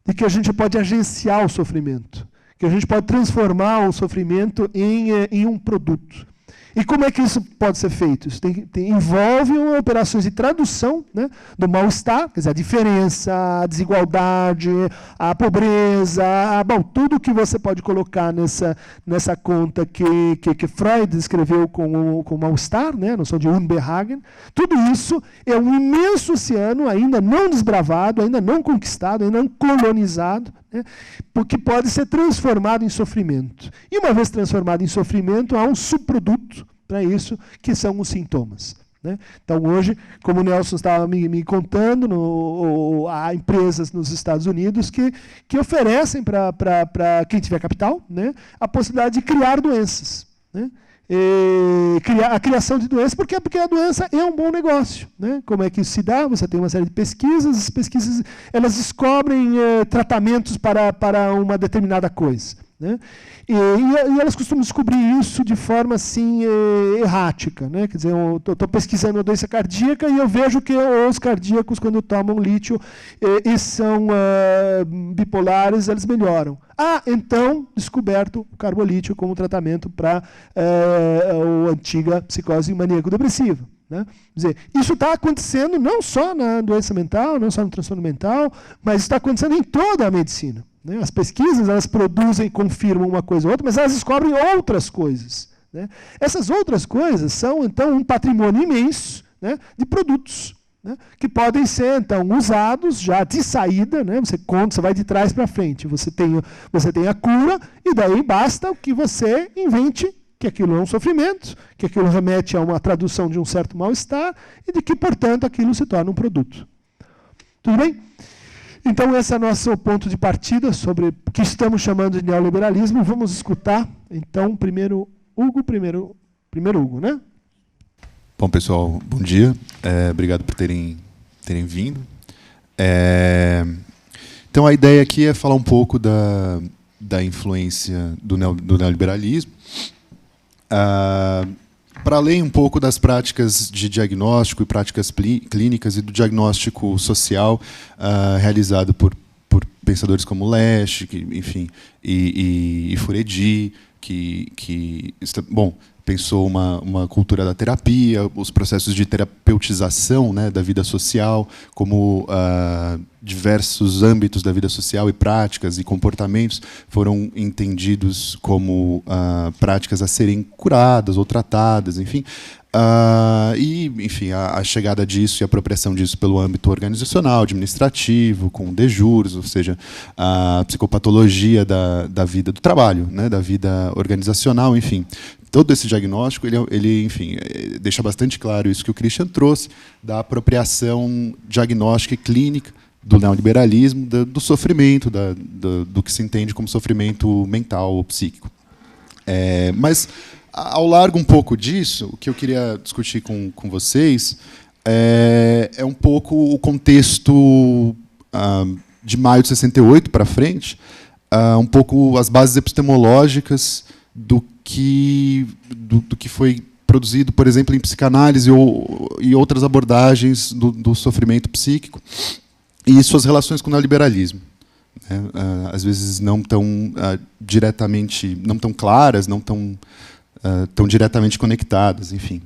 de que a gente pode agenciar o sofrimento, que a gente pode transformar o sofrimento em um produto. E como é que isso pode ser feito? Isso envolve operações de tradução, né, do mal-estar, quer dizer, a diferença, a desigualdade, a pobreza, bom, tudo que você pode colocar nessa conta que Freud escreveu com o mal-estar, né, a noção de Unbehagen. Tudo isso é um imenso oceano ainda não desbravado, ainda não conquistado, ainda não colonizado, né, porque pode ser transformado em sofrimento. E uma vez transformado em sofrimento, há um subproduto para isso, que são os sintomas, né? Então, hoje, como o Nelson estava me contando, há empresas nos Estados Unidos que oferecem para quem tiver capital, né, a possibilidade de criar doenças, né? A criação de doenças, porque a doença é um bom negócio, né? Como é que isso se dá? Você tem uma série de pesquisas, as pesquisas elas descobrem tratamentos para uma determinada coisa, né? E elas costumam descobrir isso de forma assim errática, né? Quer dizer, eu estou pesquisando a doença cardíaca e eu vejo que os cardíacos, quando tomam lítio e são bipolares, eles melhoram. Então, descoberto o carbolítio como tratamento para a antiga psicose maníaco-depressiva, né? Quer dizer, isso está acontecendo não só na doença mental, não só no transtorno mental, mas está acontecendo em toda a medicina, né? As pesquisas, elas produzem, confirmam uma coisa ou outra, mas elas descobrem outras coisas, né? Essas outras coisas são, então, um patrimônio imenso, né, de produtos, né, que podem ser, então, usados já de saída, né? Você conta, você vai de trás para frente, você tem a cura, e daí basta que você invente que aquilo é um sofrimento, que aquilo remete a uma tradução de um certo mal-estar, e de que, portanto, aquilo se torna um produto. Tudo bem? Então, esse é nosso ponto de partida sobre o que estamos chamando de neoliberalismo. Vamos escutar, então, primeiro Hugo, né?
Bom, pessoal, bom dia. Obrigado por terem vindo. Então, a ideia aqui é falar um pouco da influência do neoliberalismo, para além um pouco das práticas de diagnóstico e práticas clínicas e do diagnóstico social realizado por pensadores como Lesch, enfim, e Furedi, que pensou uma cultura da terapia, os processos de terapeutização, né, da vida social, como diversos âmbitos da vida social e práticas e comportamentos foram entendidos como práticas a serem curadas ou tratadas, enfim. Enfim, a chegada disso e a apropriação disso pelo âmbito organizacional, administrativo, com de jure, ou seja, a psicopatologia da vida do trabalho, né, da vida organizacional, enfim. Todo esse diagnóstico, ele, enfim, deixa bastante claro isso que o Christian trouxe, da apropriação diagnóstica e clínica do neoliberalismo, do sofrimento, do que se entende como sofrimento mental ou psíquico. Mas, ao largo um pouco disso, o que eu queria discutir com vocês é um pouco o contexto de maio de 68 para frente, um pouco as bases epistemológicas do que foi produzido, por exemplo, em psicanálise e outras abordagens do sofrimento psíquico e suas relações com o neoliberalismo. Às vezes não tão diretamente, não tão claras, não tão diretamente conectadas, enfim.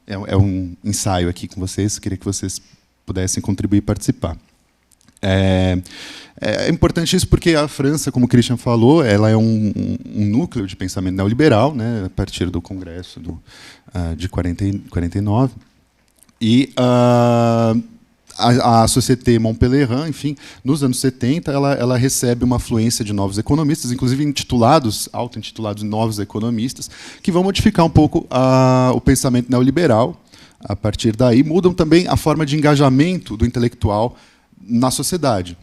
É um ensaio aqui com vocês, queria que vocês pudessem contribuir e participar. É importante isso porque a França, como o Christian falou, ela é um núcleo de pensamento neoliberal, né, a partir do Congresso de 49. E a Société Montpellier, enfim, nos anos 70, ela recebe uma afluência de novos economistas, inclusive auto-intitulados novos economistas, que vão modificar um pouco o pensamento neoliberal. A partir daí, mudam também a forma de engajamento do intelectual na sociedade.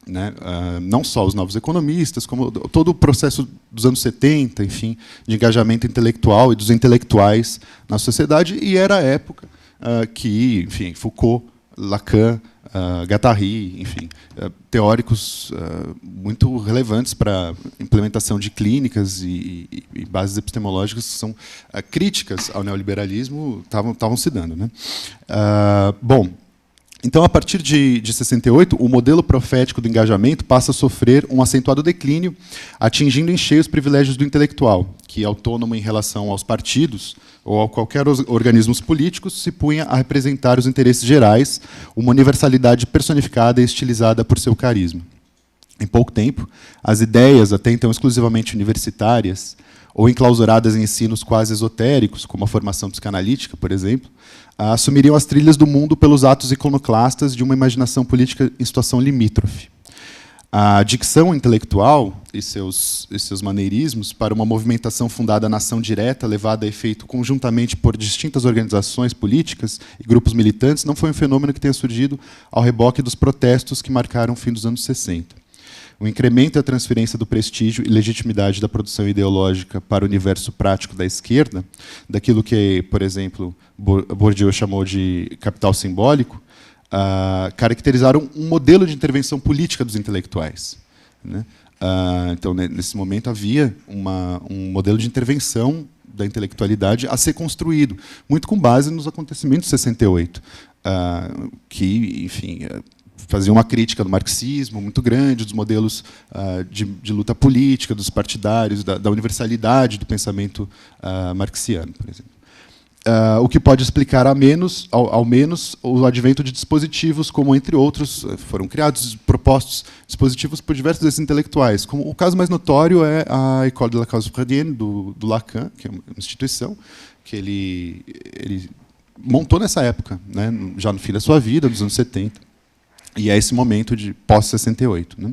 Né? Não só os novos economistas, como todo o processo dos anos 70, enfim, de engajamento intelectual e dos intelectuais na sociedade, e era a época que, enfim, Foucault, Lacan, Guattari, enfim, teóricos muito relevantes para a implementação de clínicas e bases epistemológicas que são críticas ao neoliberalismo estavam se dando. Né? Bom, então, a partir de 68, o modelo profético do engajamento passa a sofrer um acentuado declínio, atingindo em cheio os privilégios do intelectual, que, autônomo em relação aos partidos ou a qualquer organismos políticos, se punha a representar os interesses gerais, uma universalidade personificada e estilizada por seu carisma. Em pouco tempo, as ideias, até então exclusivamente universitárias, ou enclausuradas em ensinos quase esotéricos, como a formação psicanalítica, por exemplo, assumiriam as trilhas do mundo pelos atos iconoclastas de uma imaginação política em situação limítrofe. A dicção intelectual e seus maneirismos para uma movimentação fundada na ação direta, levada a efeito conjuntamente por distintas organizações políticas e grupos militantes, não foi um fenômeno que tenha surgido ao reboque dos protestos que marcaram o fim dos anos 60. O incremento e a transferência do prestígio e legitimidade da produção ideológica para o universo prático da esquerda, daquilo que, por exemplo, Bourdieu chamou de capital simbólico, caracterizaram um modelo de intervenção política dos intelectuais. Né? Então, nesse momento, havia um modelo de intervenção da intelectualidade a ser construído, muito com base nos acontecimentos de 68, que, enfim, fazia uma crítica do marxismo muito grande, dos modelos de luta política, dos partidários, da universalidade do pensamento marxiano, por exemplo. O que pode explicar ao menos o advento de dispositivos como, entre outros, foram criados, propostos dispositivos por diversos desses intelectuais. Como o caso mais notório é a École de la Cause freudienne, do Lacan, que é uma instituição que ele montou nessa época, né, já no fim da sua vida, nos anos 70. E é esse momento de pós-68. Né?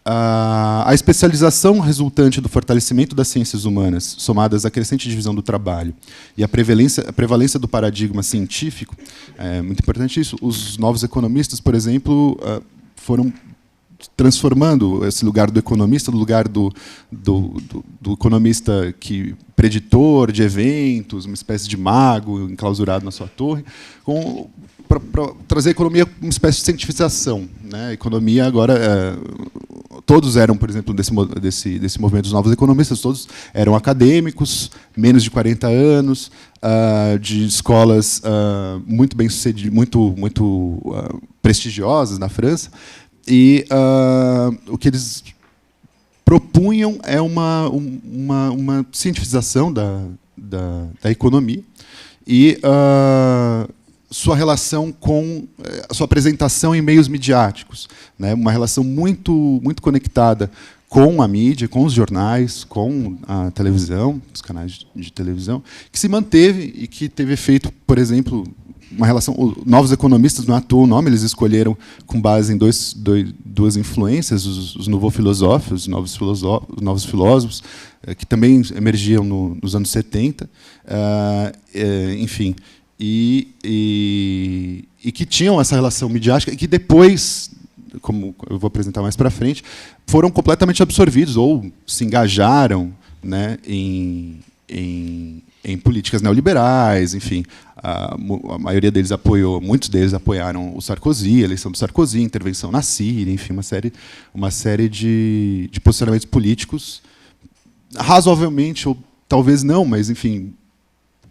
A especialização resultante do fortalecimento das ciências humanas, somadas à crescente divisão do trabalho e a prevalência do paradigma científico, é muito importante isso. Os novos economistas, por exemplo, foram transformando esse lugar do economista, do lugar do economista preditor de eventos, uma espécie de mago enclausurado na sua torre, para trazer a economia uma espécie de cientificação, né? A economia agora, todos eram, por exemplo, desse movimento dos novos economistas, todos eram acadêmicos, menos de 40 anos, de escolas muito bem-sucedidas, muito prestigiosas na França, e o que eles propunham é uma cientificação da economia e sua relação com a sua apresentação em meios midiáticos, né? Uma relação muito conectada com a mídia, com os jornais, com a televisão, os canais de televisão, que se manteve e que teve efeito, por exemplo, uma relação. Novos economistas, não é à toa o nome, eles escolheram com base em duas influências, os nouveaux philosophes, os novos filósofos, que também emergiam nos anos 70, enfim, e que tinham essa relação midiática e que depois, como eu vou apresentar mais para frente, foram completamente absorvidos ou se engajaram, né, em políticas neoliberais, enfim. A maioria deles muitos deles apoiaram o Sarkozy, a eleição do Sarkozy, a intervenção na Síria, enfim, uma série de posicionamentos políticos razoavelmente, ou talvez não, mas, enfim,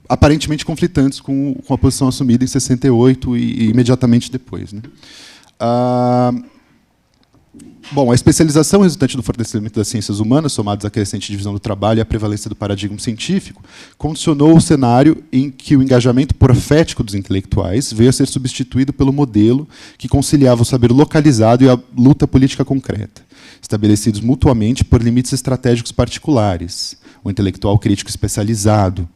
aparentemente conflitantes com a posição assumida em 68 e imediatamente depois, né? Bom, a especialização resultante do fortalecimento das ciências humanas, somadas à crescente divisão do trabalho e à prevalência do paradigma científico, condicionou o cenário em que o engajamento profético dos intelectuais veio a ser substituído pelo modelo que conciliava o saber localizado e a luta política concreta, estabelecidos mutuamente por limites estratégicos particulares, o intelectual crítico especializado,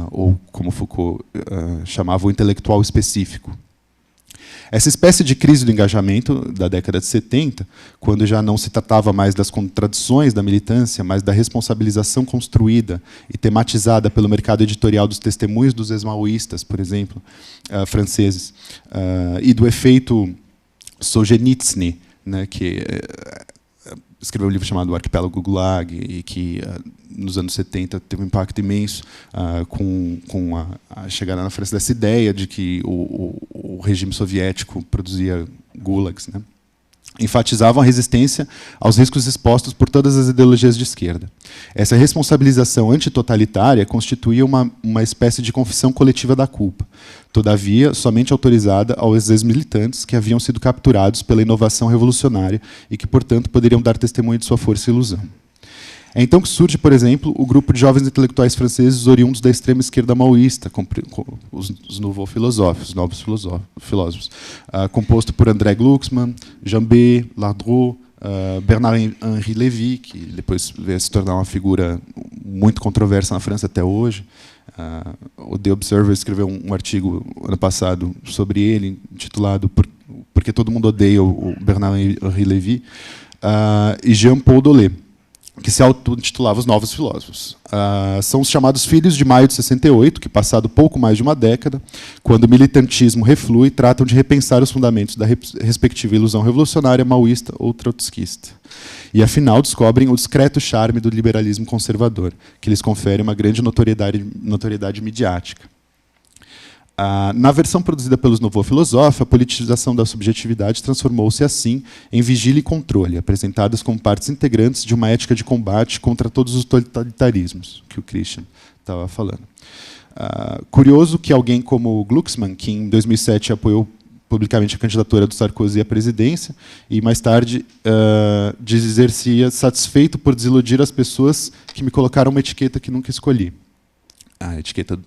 ou, como Foucault chamava, o intelectual específico. Essa espécie de crise do engajamento da década de 70, quando já não se tratava mais das contradições da militância, mas da responsabilização construída e tematizada pelo mercado editorial dos testemunhos dos ex-maoístas, por exemplo, franceses, e do efeito Solzhenitsyn, né, que escreveu um livro chamado O Arquipélago Gulag, e que, nos anos 70, teve um impacto imenso com a chegada na França dessa ideia de que o regime soviético produzia gulags, né? Enfatizavam a resistência aos riscos expostos por todas as ideologias de esquerda. Essa responsabilização antitotalitária constituía uma espécie de confissão coletiva da culpa, todavia somente autorizada aos ex-militantes que haviam sido capturados pela inovação revolucionária e que, portanto, poderiam dar testemunho de sua força e ilusão. É então que surge, por exemplo, o grupo de jovens intelectuais franceses oriundos da extrema esquerda maoísta, com os nouveaux philosophes, os novos filósofos, composto por André Glucksmann, Jambet, Lardreau, Bernard-Henri Lévy, que depois veio a se tornar uma figura muito controversa na França até hoje. O The Observer escreveu um artigo ano passado sobre ele, intitulado Porque Todo Mundo Odeia o Bernard-Henri Lévy, e Jean-Paul Dolé, que se auto-intitulava Os Novos Filósofos. São os chamados filhos de maio de 68, que, passado pouco mais de uma década, quando o militantismo reflui, tratam de repensar os fundamentos da respectiva ilusão revolucionária maoísta ou trotskista. E, afinal, descobrem o discreto charme do liberalismo conservador, que lhes confere uma grande notoriedade midiática. Na versão produzida pelos nouveaux philosophes, a politização da subjetividade transformou-se, assim, em vigília e controle, apresentadas como partes integrantes de uma ética de combate contra todos os totalitarismos, que o Christian estava falando. Curioso que alguém como Glucksmann, que em 2007 apoiou publicamente a candidatura do Sarkozy à presidência, e mais tarde dizer-se satisfeito por desiludir as pessoas que me colocaram uma etiqueta que nunca escolhi, a etiqueta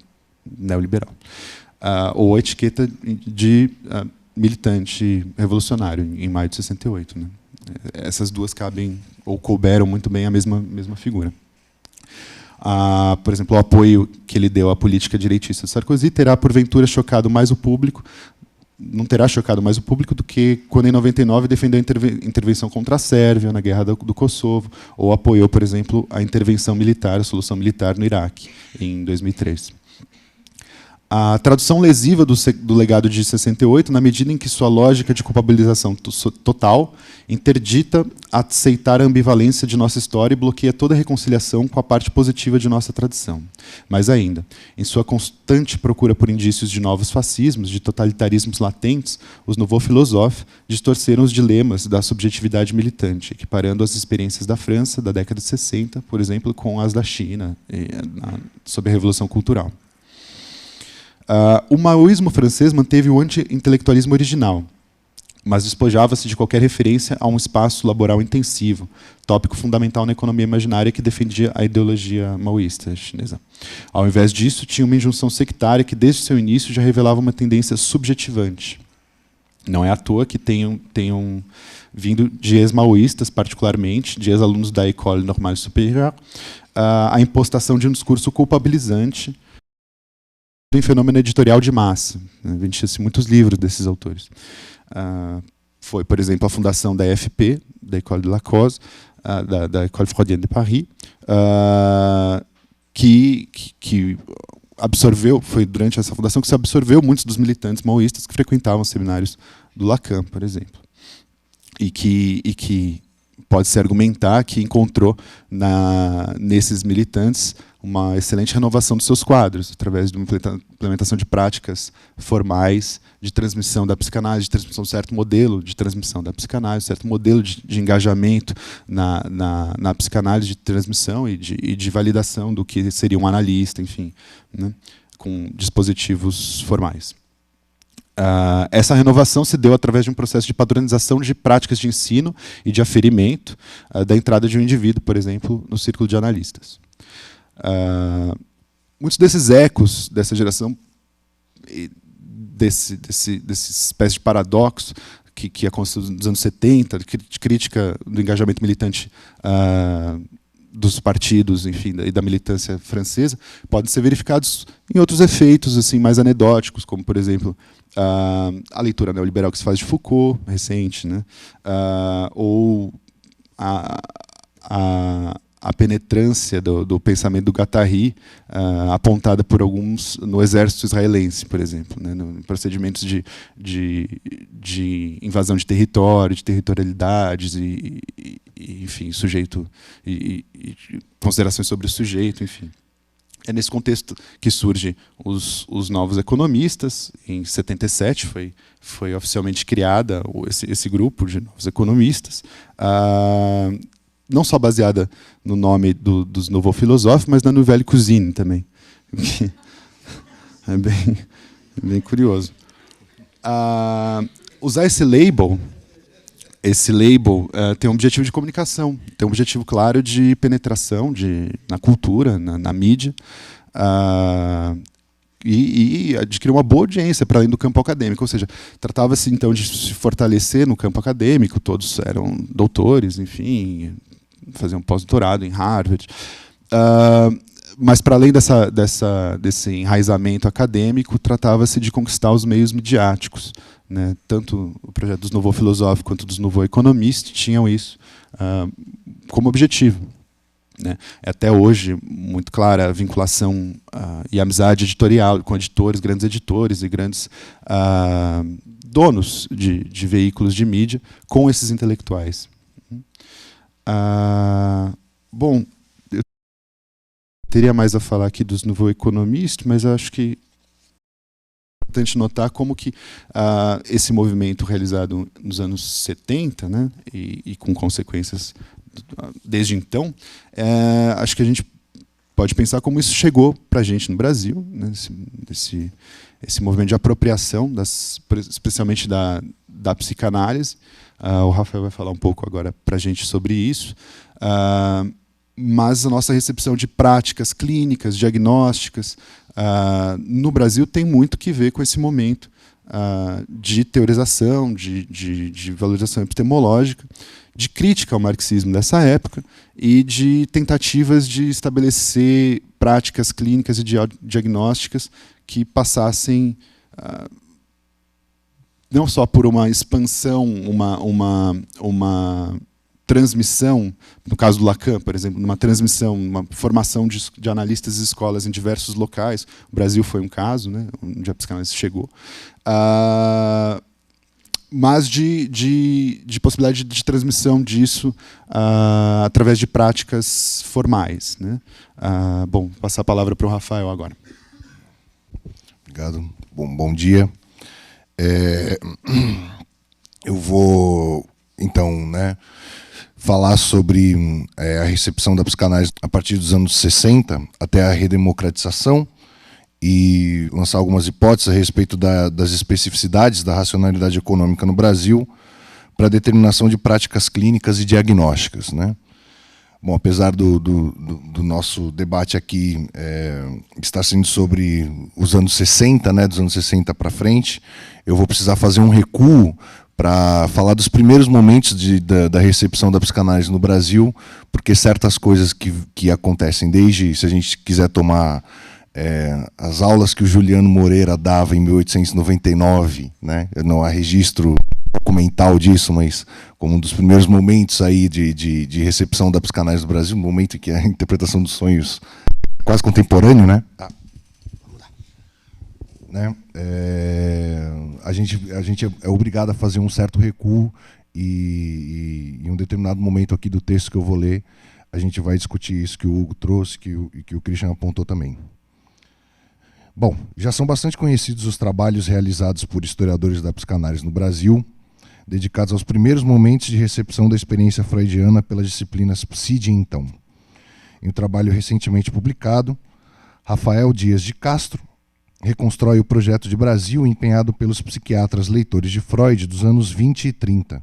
neoliberal. Ou a etiqueta de militante revolucionário, em maio de 68. Né? Essas duas cabem, ou couberam muito bem a mesma figura. Por exemplo, o apoio que ele deu à política direitista de Sarkozy terá, porventura, chocado mais o público não terá chocado mais o público do que quando, em 99, defendeu a intervenção contra a Sérvia na Guerra do Kosovo, ou apoiou, por exemplo, a intervenção militar, a solução militar no Iraque, em 2003. A tradução lesiva do legado de 68, na medida em que sua lógica de culpabilização total interdita aceitar a ambivalência de nossa história e bloqueia toda reconciliação com a parte positiva de nossa tradição. Mais ainda, em sua constante procura por indícios de novos fascismos, de totalitarismos latentes, os nouveaux philosophes distorceram os dilemas da subjetividade militante, equiparando as experiências da França da década de 60, por exemplo, com as da China, sob a Revolução Cultural. O maoísmo francês manteve o anti-intelectualismo original, mas despojava-se de qualquer referência a um espaço laboral intensivo, tópico fundamental na economia imaginária que defendia a ideologia maoísta chinesa. Ao invés disso, tinha uma injunção sectária que, desde seu início, já revelava uma tendência subjetivante. Não é à toa que tenham vindo de ex-maoístas, particularmente, de ex-alunos da École Normale Supérieure, a impostação de um discurso culpabilizante em fenômeno editorial de massa. Vendia-se muitos livros desses autores. Foi, por exemplo, a fundação da EFP, da École de la Cause, da École Freudienne de Paris, que absorveu, foi durante essa fundação que se absorveu muitos dos militantes maoístas que frequentavam os seminários do Lacan, por exemplo. E que pode-se argumentar que encontrou nesses militantes uma excelente renovação dos seus quadros, através de uma implementação de práticas formais de transmissão da psicanálise, de transmissão de certo modelo de transmissão da psicanálise, certo modelo de engajamento na psicanálise de transmissão e de validação do que seria um analista, enfim, né, com dispositivos formais. Essa renovação se deu através de um processo de padronização de práticas de ensino e de aferimento da entrada de um indivíduo, por exemplo, no círculo de analistas. Muitos desses ecos dessa geração, desse espécie de paradoxo que aconteceu nos anos 70, de crítica do engajamento militante dos partidos, enfim, e da militância francesa, podem ser verificados em outros efeitos assim mais anedóticos, como, por exemplo, a leitura neoliberal que se faz de Foucault, recente, né? Ou a penetrância do pensamento do Guattari, apontada por alguns no exército israelense, por exemplo, né, em procedimentos de invasão de território, de territorialidades, enfim, sujeito e considerações sobre o sujeito, enfim. É nesse contexto que surgem os novos economistas. Em 77 foi oficialmente criada esse grupo de novos economistas, não só baseada no nome dos nouveaux philosophes, mas na Nouvelle Cuisine também. É bem curioso. Usar esse label tem um objetivo de comunicação, tem um objetivo claro de penetração na cultura, na mídia, e adquirir uma boa audiência para além do campo acadêmico. Ou seja, tratava-se então de se fortalecer no campo acadêmico, todos eram doutores, enfim, faziam pós-doutorado em Harvard. Mas, para além desse enraizamento acadêmico, tratava-se de conquistar os meios midiáticos, né? Tanto o projeto dos Nouveaux Philosophes quanto dos Nouveaux Économistes tinham isso como objetivo, né? É até hoje muito clara a vinculação e amizade editorial com editores, grandes editores e grandes donos de veículos de mídia com esses intelectuais. Bom, eu teria mais a falar aqui dos Nouveaux Économistes, mas acho que é importante notar como que esse movimento realizado nos anos 70, né, e com consequências desde então, acho que a gente pode pensar como isso chegou para a gente no Brasil, né, esse movimento de apropriação, especialmente da psicanálise. O Rafael vai falar um pouco agora para a gente sobre isso. Mas a nossa recepção de práticas clínicas, diagnósticas, no Brasil tem muito que ver com esse momento de teorização, de valorização epistemológica, de crítica ao marxismo dessa época e de tentativas de estabelecer práticas clínicas e diagnósticas que passassem não só por uma expansão, uma transmissão, no caso do Lacan, por exemplo, uma transmissão, uma formação de analistas de escolas em diversos locais. O Brasil foi um caso, né, onde a psicanálise chegou. Mas de possibilidade de transmissão disso através de práticas formais, né? Bom, vou passar a palavra para o Rafael agora.
Obrigado. Bom dia. Eu vou, então, né, falar sobre a recepção da psicanálise a partir dos anos 60 até a redemocratização e lançar algumas hipóteses a respeito das especificidades da racionalidade econômica no Brasil para a determinação de práticas clínicas e diagnósticas, né? Bom, apesar do nosso debate aqui estar sendo sobre os anos 60, né, dos anos 60 para frente, eu vou precisar fazer um recuo para falar dos primeiros momentos da recepção da psicanálise no Brasil, porque certas coisas que acontecem desde, se a gente quiser tomar as aulas que o Juliano Moreira dava em 1899, né? Não há registro documental disso, mas como um dos primeiros momentos aí de recepção da psicanálise no Brasil, um momento em que a interpretação dos sonhos é quase contemporâneo, né? Né? A gente é obrigado a fazer um certo recuo e em um determinado momento aqui do texto que eu vou ler, a gente vai discutir isso que o Hugo trouxe e que o Christian apontou também. Bom, já são bastante conhecidos os trabalhos realizados por historiadores da psicanálise no Brasil, dedicados aos primeiros momentos de recepção da experiência freudiana pelas disciplinas PSID e então. Em um trabalho recentemente publicado, Rafael Dias de Castro reconstrói o projeto de Brasil empenhado pelos psiquiatras leitores de Freud dos anos 20 e 30,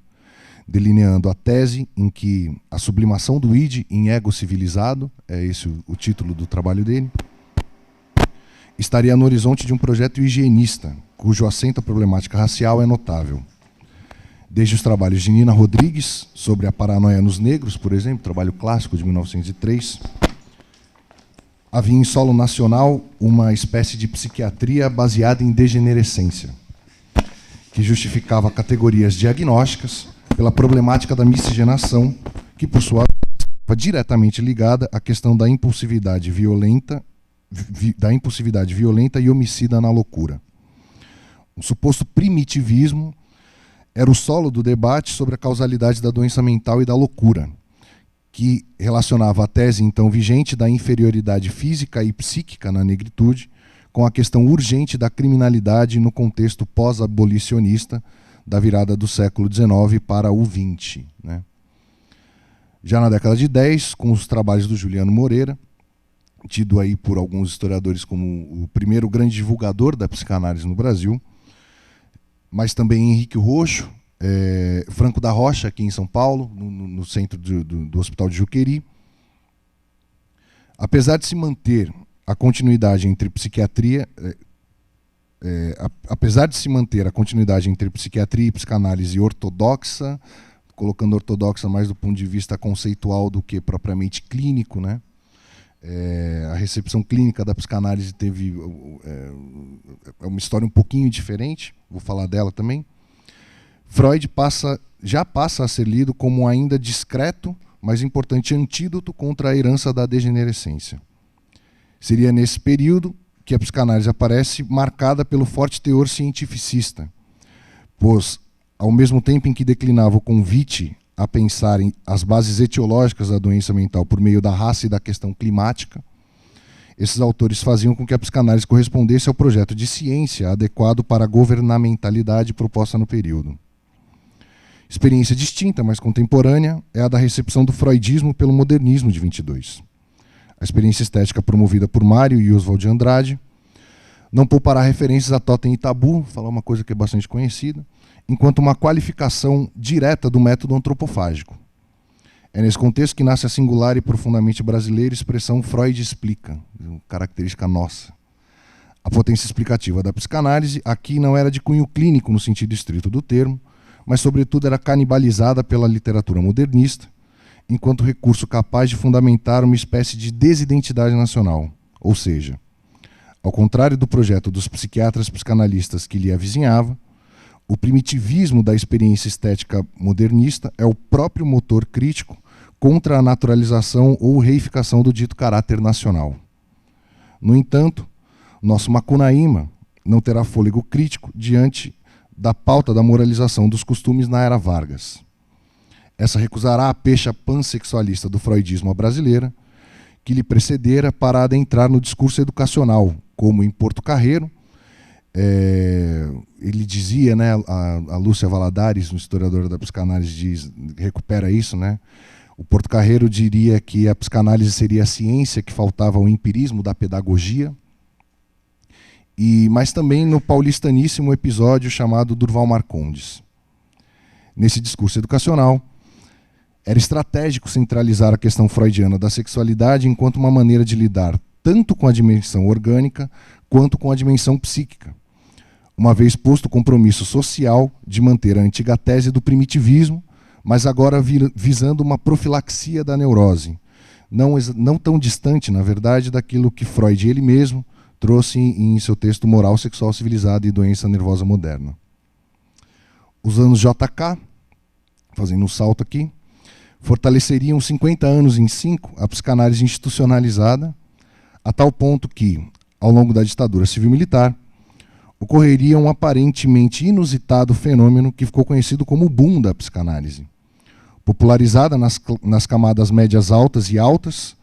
delineando a tese em que a sublimação do id em ego civilizado, é esse o título do trabalho dele, estaria no horizonte de um projeto higienista, cujo acento à problemática racial é notável. Desde os trabalhos de Nina Rodrigues, sobre a paranoia nos negros, por exemplo, trabalho clássico de 1903, havia em solo nacional uma espécie de psiquiatria baseada em degenerescência, que justificava categorias diagnósticas pela problemática da miscigenação, que, por sua vez, estava diretamente ligada à questão da impulsividade violenta e homicida na loucura. Um suposto primitivismo era o solo do debate sobre a causalidade da doença mental e da loucura, que relacionava a tese então vigente da inferioridade física e psíquica na negritude com a questão urgente da criminalidade no contexto pós-abolicionista da virada do século XIX para o XX, né? Já na década de 10, com os trabalhos do Juliano Moreira, tido aí por alguns historiadores como o primeiro grande divulgador da psicanálise no Brasil, mas também Henrique Roxo, Franco da Rocha, aqui em São Paulo, no centro do Hospital de Juqueri. Apesar de se manter a continuidade entre psiquiatria, e psicanálise ortodoxa, colocando ortodoxa mais do ponto de vista conceitual do que propriamente clínico, né? A recepção clínica da psicanálise teve uma história um pouquinho diferente, vou falar dela também. Freud já passa a ser lido como um ainda discreto, mas importante antídoto contra a herança da degenerescência. Seria nesse período que a psicanálise aparece marcada pelo forte teor cientificista, pois, ao mesmo tempo em que declinava o convite a pensar em as bases etiológicas da doença mental por meio da raça e da questão climática, esses autores faziam com que a psicanálise correspondesse ao projeto de ciência adequado para a governamentalidade proposta no período. Experiência distinta, mas contemporânea, é a da recepção do freudismo pelo modernismo de 22. A experiência estética promovida por Mário e Oswald de Andrade não poupará referências a Totem e Tabu, vou falar uma coisa que é bastante conhecida, enquanto uma qualificação direta do método antropofágico. É nesse contexto que nasce a singular e profundamente brasileira expressão Freud explica, característica nossa. A potência explicativa da psicanálise aqui não era de cunho clínico no sentido estrito do termo, mas sobretudo era canibalizada pela literatura modernista, enquanto recurso capaz de fundamentar uma espécie de desidentidade nacional, ou seja, ao contrário do projeto dos psiquiatras psicanalistas que lhe avizinhava, o primitivismo da experiência estética modernista é o próprio motor crítico contra a naturalização ou reificação do dito caráter nacional. No entanto, nosso Macunaíma não terá fôlego crítico diante da pauta da moralização dos costumes na era Vargas. Essa recusará a pecha pansexualista do freudismo à brasileira, que lhe precedera para adentrar no discurso educacional, como em Porto Carreiro. Ele dizia, né, a Lúcia Valadares, um historiador da psicanálise, recupera isso, né? O Porto Carreiro diria que a psicanálise seria a ciência que faltava ao empirismo da pedagogia, mas também no paulistaníssimo episódio chamado Durval Marcondes. Nesse discurso educacional, era estratégico centralizar a questão freudiana da sexualidade enquanto uma maneira de lidar tanto com a dimensão orgânica quanto com a dimensão psíquica, uma vez posto o compromisso social de manter a antiga tese do primitivismo, mas agora visando uma profilaxia da neurose, não tão distante, na verdade, daquilo que Freud ele mesmo trouxe em seu texto Moral Sexual Civilizada e Doença Nervosa Moderna. Os anos JK, fazendo um salto aqui, fortaleceriam 50 anos em 5 a psicanálise institucionalizada, a tal ponto que, ao longo da ditadura civil-militar, ocorreria um aparentemente inusitado fenômeno que ficou conhecido como o boom da psicanálise, popularizada nas camadas médias altas e altas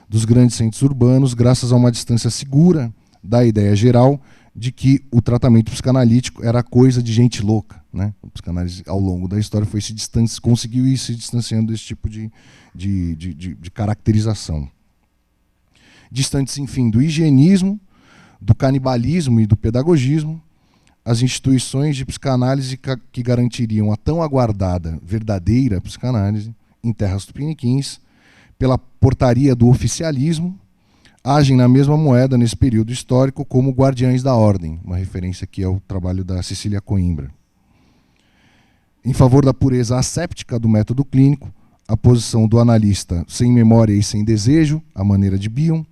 dos grandes centros urbanos, graças a uma distância segura da ideia geral de que o tratamento psicanalítico era coisa de gente louca, né? A psicanálise, ao longo da história, conseguiu ir se distanciando desse tipo de caracterização. Distantes, enfim, do higienismo, do canibalismo e do pedagogismo, as instituições de psicanálise que garantiriam a tão aguardada verdadeira psicanálise em terras tupiniquins, pela portaria do oficialismo, agem na mesma moeda nesse período histórico como guardiães da ordem, uma referência aqui ao trabalho da Cecília Coimbra. Em favor da pureza asséptica do método clínico, a posição do analista sem memória e sem desejo, à maneira de Bion,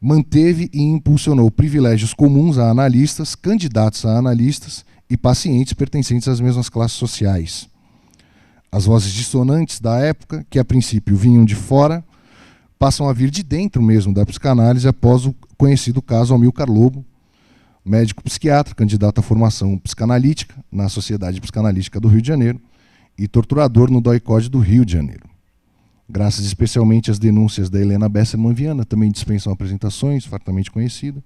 manteve e impulsionou privilégios comuns a analistas, candidatos a analistas e pacientes pertencentes às mesmas classes sociais. As vozes dissonantes da época, que a princípio vinham de fora, passam a vir de dentro mesmo da psicanálise após o conhecido caso Amilcar Lobo, médico psiquiatra, candidato à formação psicanalítica na Sociedade Psicanalítica do Rio de Janeiro e torturador no DOI-CODE do Rio de Janeiro. Graças especialmente às denúncias da Helena Besserman Viana, também dispensam apresentações, fartamente conhecida,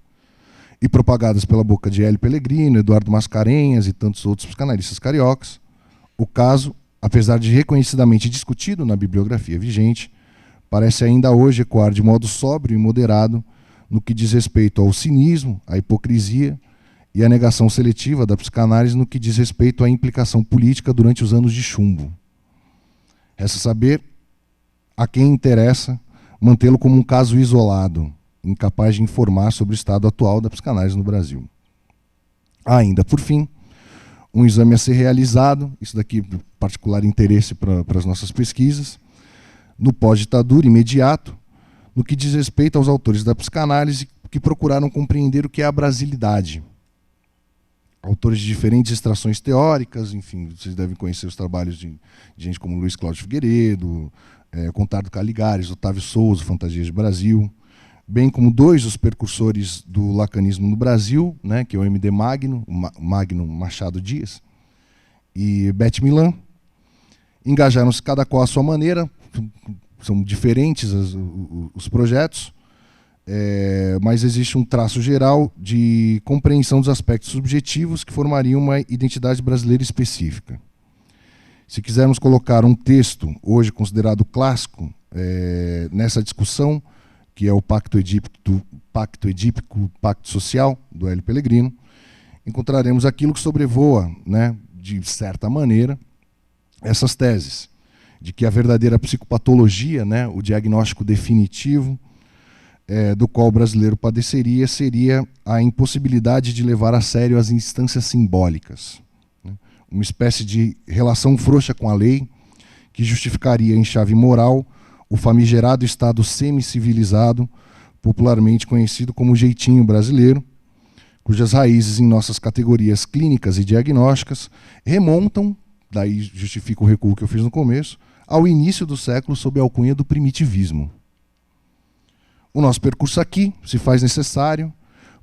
e propagadas pela boca de Hélio Pellegrino, Eduardo Mascarenhas e tantos outros psicanalistas cariocas, o caso, apesar de reconhecidamente discutido na bibliografia vigente, parece ainda hoje ecoar de modo sóbrio e moderado no que diz respeito ao cinismo, à hipocrisia e à negação seletiva da psicanálise no que diz respeito à implicação política durante os anos de chumbo. Resta saber a quem interessa mantê-lo como um caso isolado, incapaz de informar sobre o estado atual da psicanálise no Brasil. Há ainda, por fim, um exame a ser realizado, isso daqui de particular interesse para as nossas pesquisas, no pós-ditadura imediato, no que diz respeito aos autores da psicanálise que procuraram compreender o que é a brasilidade. Autores de diferentes extrações teóricas, enfim, vocês devem conhecer os trabalhos de gente como Luiz Cláudio Figueiredo, Contardo Caligares, Otávio Souza, Fantasias de Brasil, bem como dois dos precursores do lacanismo no Brasil, né, que é o M.D. Magno, Magno Machado Dias, e Beth Milan. Engajaram-se cada qual à sua maneira, são diferentes os projetos, mas existe um traço geral de compreensão dos aspectos subjetivos que formariam uma identidade brasileira específica. Se quisermos colocar um texto, hoje considerado clássico, nessa discussão, que é o Pacto Edípico, Pacto Social, do Hélio Pellegrino, encontraremos aquilo que sobrevoa, né, de certa maneira, essas teses, de que a verdadeira psicopatologia, né, o diagnóstico definitivo do qual o brasileiro padeceria, seria a impossibilidade de levar a sério as instâncias simbólicas. Né, uma espécie de relação frouxa com a lei, que justificaria em chave moral o famigerado Estado semi-civilizado, popularmente conhecido como jeitinho brasileiro, cujas raízes em nossas categorias clínicas e diagnósticas remontam, daí justifica o recuo que eu fiz no começo, ao início do século sob a alcunha do primitivismo. O nosso percurso aqui se faz necessário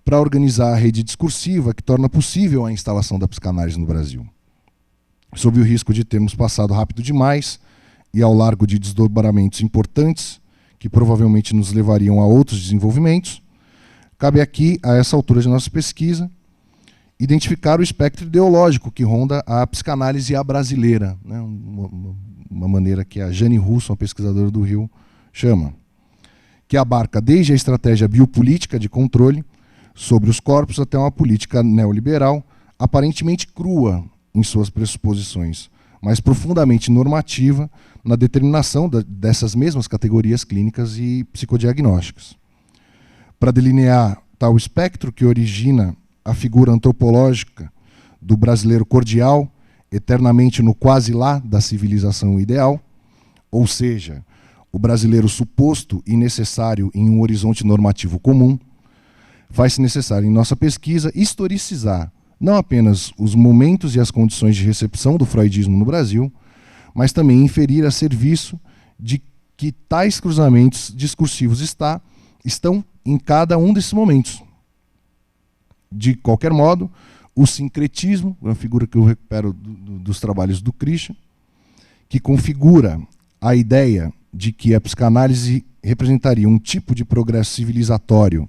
para organizar a rede discursiva que torna possível a instalação da psicanálise no Brasil. Sob o risco de termos passado rápido demais e ao largo de desdobramentos importantes, que provavelmente nos levariam a outros desenvolvimentos, cabe aqui, a essa altura de nossa pesquisa, identificar o espectro ideológico que ronda a psicanálise à brasileira, né? Uma maneira que a Jane Russo, uma pesquisadora do Rio, chama, que abarca desde a estratégia biopolítica de controle sobre os corpos até uma política neoliberal aparentemente crua em suas pressuposições, mas profundamente normativa na determinação dessas mesmas categorias clínicas e psicodiagnósticas. Para delinear tal espectro que origina a figura antropológica do brasileiro cordial, eternamente no quase lá da civilização ideal, ou seja, o brasileiro suposto e necessário em um horizonte normativo comum, faz-se necessário em nossa pesquisa historicizar não apenas os momentos e as condições de recepção do freudismo no Brasil, mas também inferir a serviço de que tais cruzamentos discursivos estão em cada um desses momentos. De qualquer modo, o sincretismo, uma figura que eu recupero dos trabalhos do Christian, que configura a ideia de que a psicanálise representaria um tipo de progresso civilizatório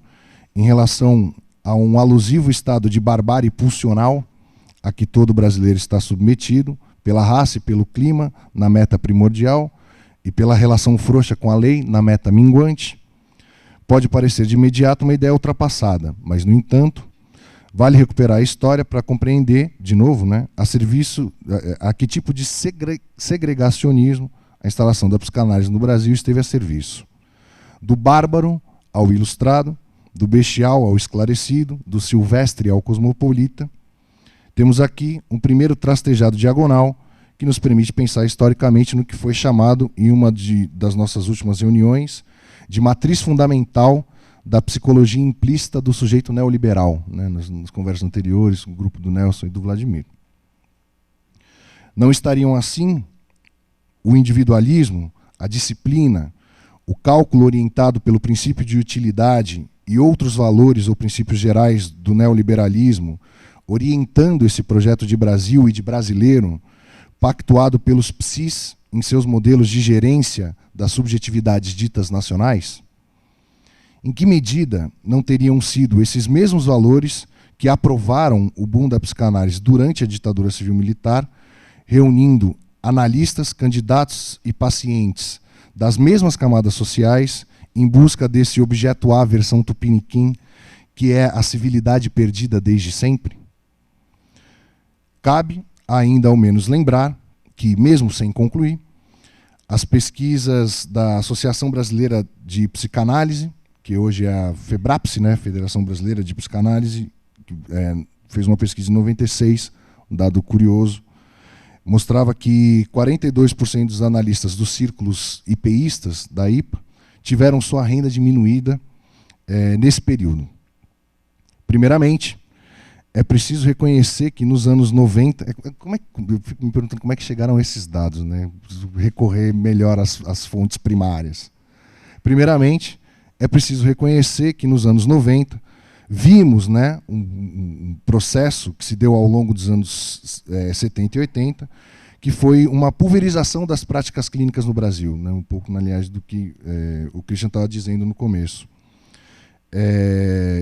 em relação a um alusivo estado de barbárie pulsional a que todo brasileiro está submetido, pela raça e pelo clima, na meta primordial, e pela relação frouxa com a lei, na meta minguante, pode parecer de imediato uma ideia ultrapassada, mas, no entanto, vale recuperar a história para compreender, de novo, né, a que tipo de segregacionismo a instalação da psicanálise no Brasil esteve a serviço. Do bárbaro ao ilustrado, do bestial ao esclarecido, do silvestre ao cosmopolita, temos aqui um primeiro trastejado diagonal que nos permite pensar historicamente no que foi chamado, em uma das nossas últimas reuniões, de matriz fundamental da psicologia implícita do sujeito neoliberal, né, nas conversas anteriores, com o grupo do Nelson e do Vladimir. Não estariam assim o individualismo, a disciplina, o cálculo orientado pelo princípio de utilidade e outros valores ou princípios gerais do neoliberalismo, orientando esse projeto de Brasil e de brasileiro, pactuado pelos psis em seus modelos de gerência das subjetividades ditas nacionais? Em que medida não teriam sido esses mesmos valores que aprovaram o boom da psicanálise durante a ditadura civil-militar, reunindo analistas, candidatos e pacientes das mesmas camadas sociais em busca desse objeto A versão tupiniquim, que é a civilidade perdida desde sempre? Cabe ainda ao menos lembrar que, mesmo sem concluir, as pesquisas da Associação Brasileira de Psicanálise, que hoje é a FEBRAPSE, né, Federação Brasileira de Psicanálise, que fez uma pesquisa em 96, um dado curioso, mostrava que 42% dos analistas dos círculos IPIstas da IPA tiveram sua renda diminuída nesse período. Primeiramente, é preciso reconhecer que nos anos 90... eu fico me perguntando como é que chegaram esses dados, né? Preciso recorrer melhor às fontes primárias. Primeiramente, é preciso reconhecer que nos anos 90 vimos, né, um processo que se deu ao longo dos anos 70 e 80, que foi uma pulverização das práticas clínicas no Brasil, né, um pouco na linhagem do que o Christian estava dizendo no começo.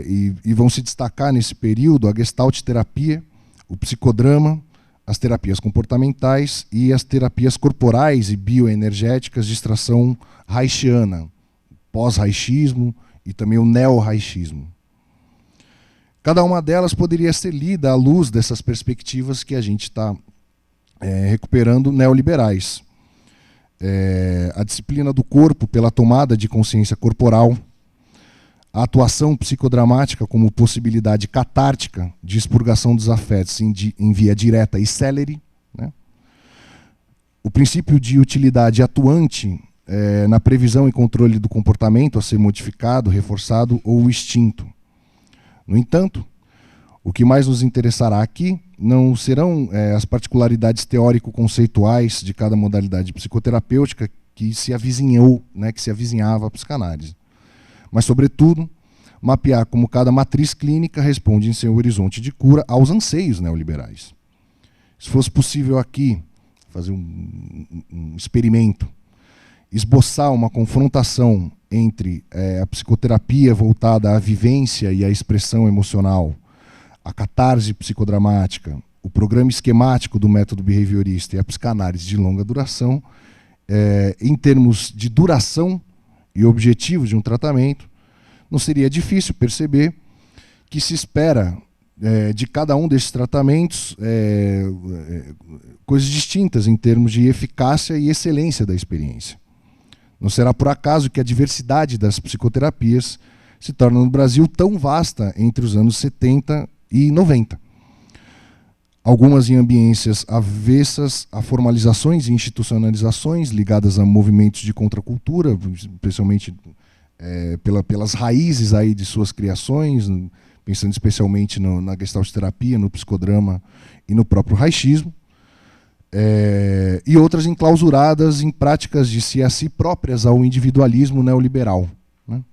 E vão se destacar nesse período a gestalt terapia, o psicodrama, as terapias comportamentais e as terapias corporais e bioenergéticas de extração reichiana, pós-reichismo e também o neo-reichismo. Cada uma delas poderia ser lida à luz dessas perspectivas que a gente está recuperando neoliberais. A disciplina do corpo pela tomada de consciência corporal, a atuação psicodramática como possibilidade catártica de expurgação dos afetos em via direta e célere, né? O princípio de utilidade atuante na previsão e controle do comportamento a ser modificado, reforçado ou extinto. No entanto, O que mais nos interessará aqui não serão as particularidades teórico-conceituais de cada modalidade psicoterapêutica que se avizinhou, né, que se avizinhava à psicanálise, mas, sobretudo, mapear como cada matriz clínica responde em seu horizonte de cura aos anseios neoliberais. Se fosse possível aqui fazer um experimento, esboçar uma confrontação entre a psicoterapia voltada à vivência e à expressão emocional, a catarse psicodramática, o programa esquemático do método behaviorista e a psicanálise de longa duração, em termos de duração e objetivo de um tratamento, não seria difícil perceber que se espera de cada um desses tratamentos coisas distintas em termos de eficácia e excelência da experiência. Não será por acaso que a diversidade das psicoterapias se torna no Brasil tão vasta entre os anos 70 e 90. Algumas em ambiências avessas a formalizações e institucionalizações ligadas a movimentos de contracultura, especialmente pelas raízes aí de suas criações, pensando especialmente na gestalterapia, no psicodrama e no próprio raichismo, e outras enclausuradas em práticas de si a si próprias ao individualismo neoliberal, né?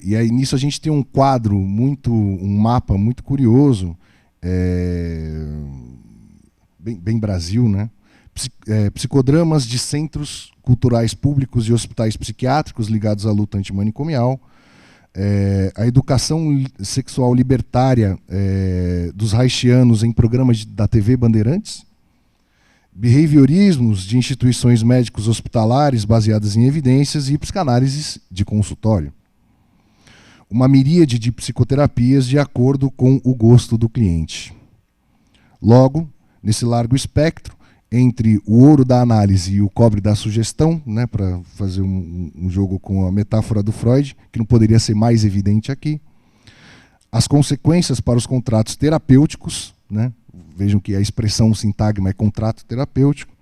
E aí nisso a gente tem um quadro, um mapa muito curioso, bem Brasil, né? Psicodramas de centros culturais públicos e hospitais psiquiátricos ligados à luta antimanicomial, a educação sexual libertária dos haitianos em programas da TV Bandeirantes, behaviorismos de instituições médicos hospitalares baseadas em evidências e psicanálises de consultório. Uma miríade de psicoterapias de acordo com o gosto do cliente. Logo, nesse largo espectro, entre o ouro da análise e o cobre da sugestão, né, para fazer um jogo com a metáfora do Freud, que não poderia ser mais evidente aqui, as consequências para os contratos terapêuticos, né, vejam que a expressão sintagma é contrato terapêutico,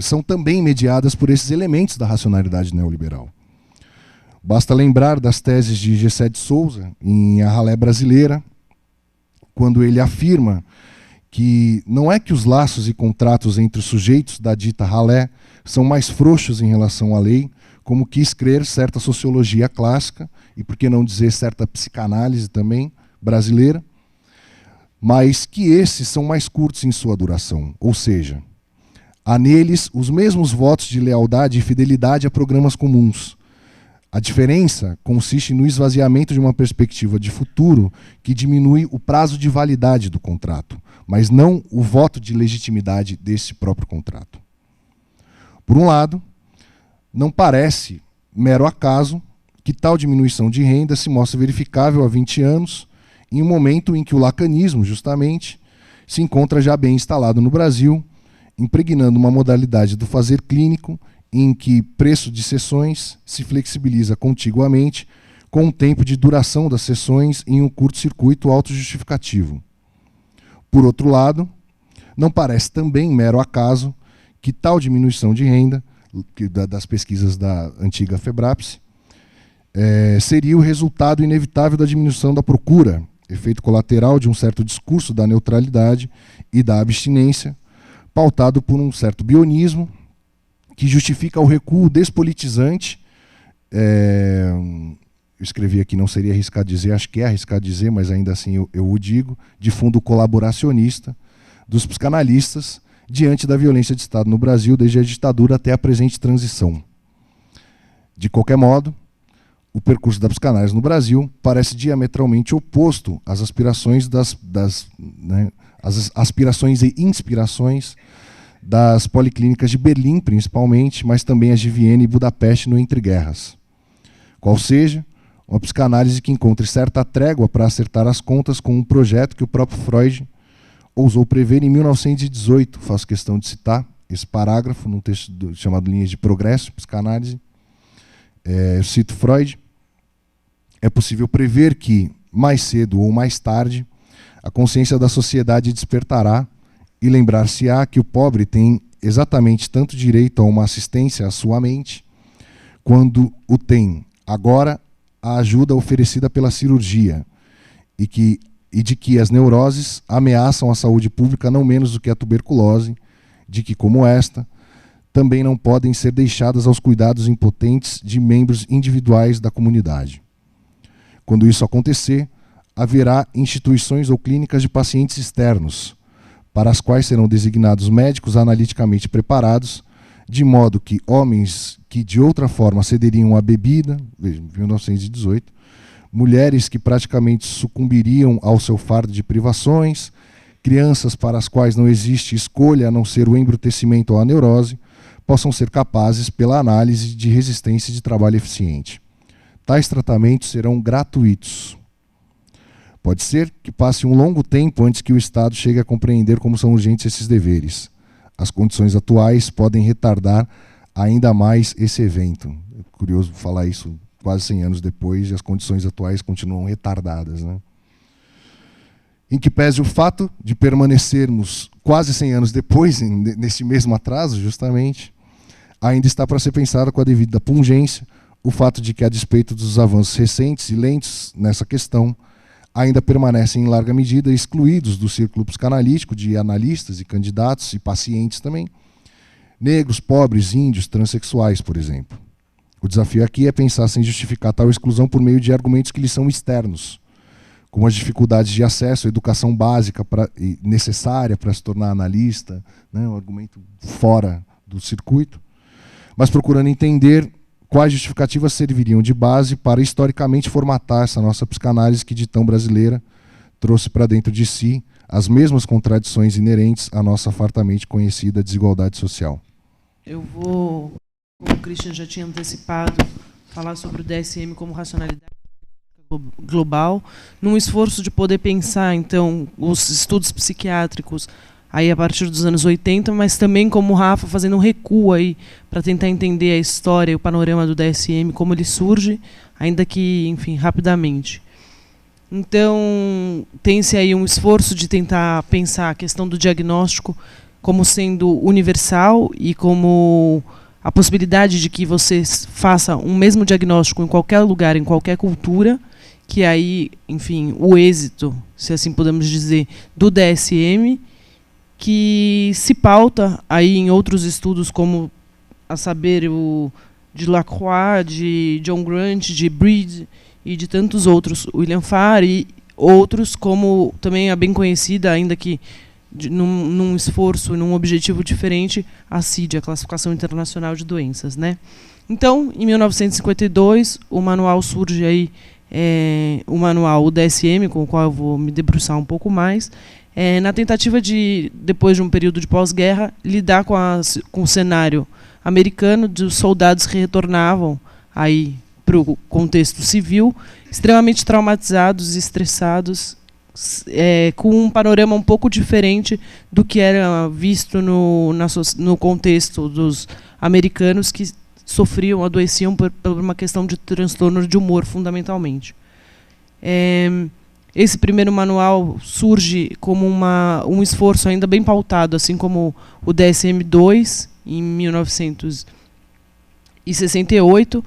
são também mediadas por esses elementos da racionalidade neoliberal. Basta lembrar das teses de Gessé de Souza, em A Ralé Brasileira, quando ele afirma que não é que os laços e contratos entre os sujeitos da dita ralé são mais frouxos em relação à lei, como quis crer certa sociologia clássica, e por que não dizer certa psicanálise também brasileira, mas que esses são mais curtos em sua duração, ou seja, há neles os mesmos votos de lealdade e fidelidade a programas comuns. A diferença consiste no esvaziamento de uma perspectiva de futuro que diminui o prazo de validade do contrato, mas não o voto de legitimidade desse próprio contrato. Por um lado, não parece mero acaso que tal diminuição de renda se mostra verificável há 20 anos, em um momento em que o lacanismo, justamente, se encontra já bem instalado no Brasil, impregnando uma modalidade do fazer clínico em que preço de sessões se flexibiliza contiguamente com o tempo de duração das sessões em um curto-circuito autojustificativo. Por outro lado, não parece também mero acaso que tal diminuição de renda, das pesquisas da antiga Febrapse, seria o resultado inevitável da diminuição da procura, efeito colateral de um certo discurso da neutralidade e da abstinência, pautado por um certo bionismo, que justifica o recuo despolitizante, eu escrevi aqui, não seria arriscado dizer, acho que é arriscado dizer, mas ainda assim eu o digo, de fundo colaboracionista dos psicanalistas diante da violência de Estado no Brasil, desde a ditadura até a presente transição. De qualquer modo, o percurso da psicanálise no Brasil parece diametralmente oposto às aspirações as aspirações e inspirações das policlínicas de Berlim, principalmente, mas também as de Viena e Budapeste no entreguerras. Qual seja, uma psicanálise que encontre certa trégua para acertar as contas com um projeto que o próprio Freud ousou prever em 1918. Faço questão de citar esse parágrafo num texto chamado Linhas de Progresso, Psicanálise. Eu cito Freud. É possível prever que, mais cedo ou mais tarde, a consciência da sociedade despertará e lembrar-se-á que o pobre tem exatamente tanto direito a uma assistência à sua mente, quando o tem agora a ajuda oferecida pela cirurgia e de que as neuroses ameaçam a saúde pública não menos do que a tuberculose, de que, como esta, também não podem ser deixadas aos cuidados impotentes de membros individuais da comunidade. Quando isso acontecer, haverá instituições ou clínicas de pacientes externos, para as quais serão designados médicos analiticamente preparados, de modo que homens que de outra forma cederiam à bebida, veja, 1918, mulheres que praticamente sucumbiriam ao seu fardo de privações, crianças para as quais não existe escolha a não ser o embrutecimento ou a neurose, possam ser capazes pela análise de resistência de trabalho eficiente. Tais tratamentos serão gratuitos. Pode ser que passe um longo tempo antes que o Estado chegue a compreender como são urgentes esses deveres. As condições atuais podem retardar ainda mais esse evento. É curioso falar isso quase 100 anos depois e as condições atuais continuam retardadas, né? Em que pese o fato de permanecermos quase 100 anos depois, nesse mesmo atraso, justamente, ainda está para ser pensado com a devida pungência o fato de que, a despeito dos avanços recentes e lentos nessa questão, ainda permanecem em larga medida excluídos do círculo psicanalítico de analistas e candidatos e pacientes também, negros, pobres, índios, transexuais, por exemplo. O desafio aqui é pensar sem justificar tal exclusão por meio de argumentos que lhes são externos, como as dificuldades de acesso à educação básica e necessária para se tornar analista, né, um argumento fora do circuito, mas procurando entender quais justificativas serviriam de base para historicamente formatar essa nossa psicanálise que, de tão brasileira, trouxe para dentro de si as mesmas contradições inerentes à nossa fartamente conhecida desigualdade social.
Eu vou, como o Christian já tinha antecipado, falar sobre o DSM como racionalidade global, num esforço de poder pensar, então, os estudos psiquiátricos aí a partir dos anos 80, mas também, como o Rafa, fazendo um recuo aí para tentar entender a história e o panorama do DSM, como ele surge, ainda que, enfim, rapidamente. Então, tem-se aí um esforço de tentar pensar a questão do diagnóstico como sendo universal e como a possibilidade de que você faça um mesmo diagnóstico em qualquer lugar, em qualquer cultura, que aí, enfim, o êxito, se assim podemos dizer, do DSM, que se pauta aí em outros estudos, como, a saber, o de Lacroix, de John Grant, de Breed e de tantos outros, William Farr e outros, como também a bem conhecida, ainda que num esforço, num objetivo diferente, a CID, a Classificação Internacional de Doenças, né? Então, em 1952, o manual surge aí, o manual, o DSM, com o qual eu vou me debruçar um pouco mais, na tentativa de, depois de um período de pós-guerra, lidar com o cenário americano dos soldados que retornavam aí para o contexto civil, extremamente traumatizados e estressados, com um panorama um pouco diferente do que era visto no contexto dos americanos, que sofriam, adoeciam por uma questão de transtorno de humor, fundamentalmente. Esse primeiro manual surge como um esforço ainda bem pautado, assim como o DSM-2, em 1968,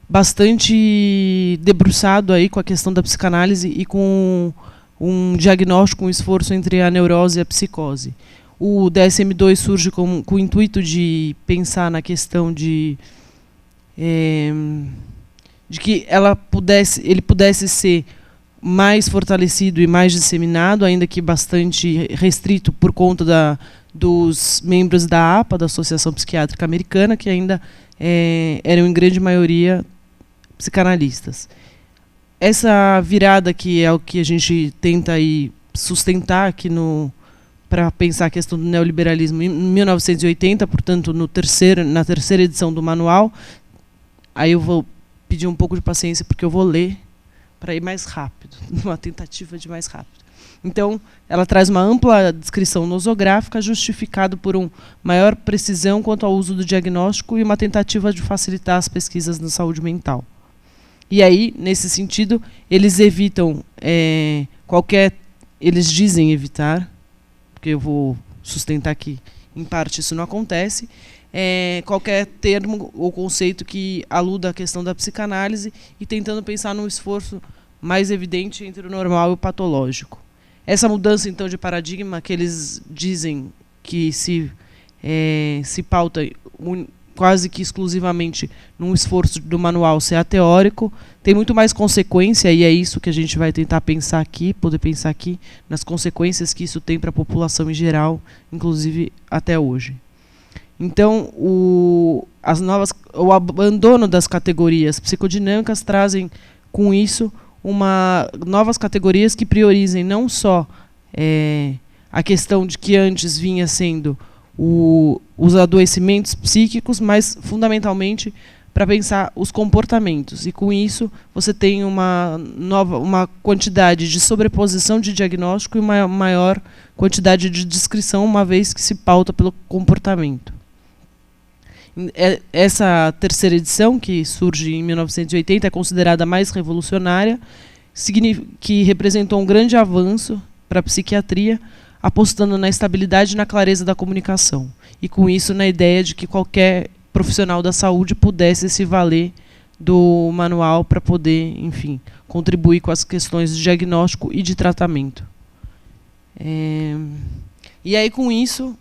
bastante debruçado aí com a questão da psicanálise e com um diagnóstico, um esforço entre a neurose e a psicose. O DSM-2 surge com o intuito de pensar na questão de que ele pudesse ser mais fortalecido e mais disseminado, ainda que bastante restrito por conta dos membros da APA, da Associação Psiquiátrica Americana, que ainda eram em grande maioria psicanalistas. Essa virada, que é o que a gente tenta aí sustentar aqui para pensar a questão do neoliberalismo em 1980, portanto, na terceira edição do manual. Aí eu vou pedir um pouco de paciência, porque eu vou ler para ir mais rápido, numa tentativa de mais rápido. Então, ela traz uma ampla descrição nosográfica, justificado por uma maior precisão quanto ao uso do diagnóstico e uma tentativa de facilitar as pesquisas na saúde mental. E aí, nesse sentido, eles evitam eles dizem evitar, porque eu vou sustentar que, em parte, isso não acontece, qualquer termo ou conceito que aluda à questão da psicanálise e tentando pensar num esforço mais evidente entre o normal e o patológico. Essa mudança, então, de paradigma que eles dizem que se pauta quase que exclusivamente num esforço do manual ser ateórico, tem muito mais consequência, e é isso que a gente vai tentar pensar aqui, poder pensar aqui, nas consequências que isso tem para a população em geral, inclusive até hoje. Então, o abandono das categorias psicodinâmicas trazem com isso novas categorias que priorizem não só a questão de que antes vinha sendo os adoecimentos psíquicos, mas fundamentalmente para pensar os comportamentos. E com isso você tem uma quantidade de sobreposição de diagnóstico e uma maior quantidade de descrição, uma vez que se pauta pelo comportamento. Essa terceira edição, que surge em 1980, é considerada mais revolucionária, que representou um grande avanço para a psiquiatria, apostando na estabilidade e na clareza da comunicação. E com isso na ideia de que qualquer profissional da saúde pudesse se valer do manual para poder, enfim, contribuir com as questões de diagnóstico e de tratamento. E aí, com isso,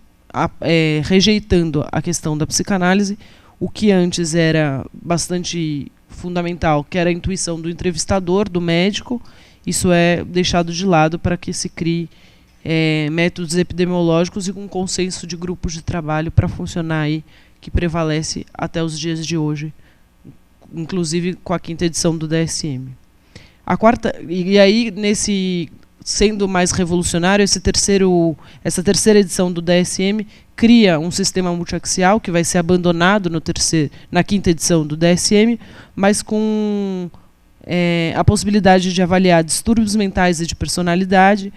rejeitando a questão da psicanálise, o que antes era bastante fundamental, que era a intuição do entrevistador, do médico, isso é deixado de lado para que se crie métodos epidemiológicos e um consenso de grupos de trabalho para funcionar aí, que prevalece até os dias de hoje, inclusive com a 5ª edição do DSM. E aí, sendo mais revolucionário, essa terceira edição do DSM cria um sistema multiaxial que vai ser abandonado na 5ª edição do DSM, mas com a possibilidade de avaliar distúrbios mentais e de personalidade,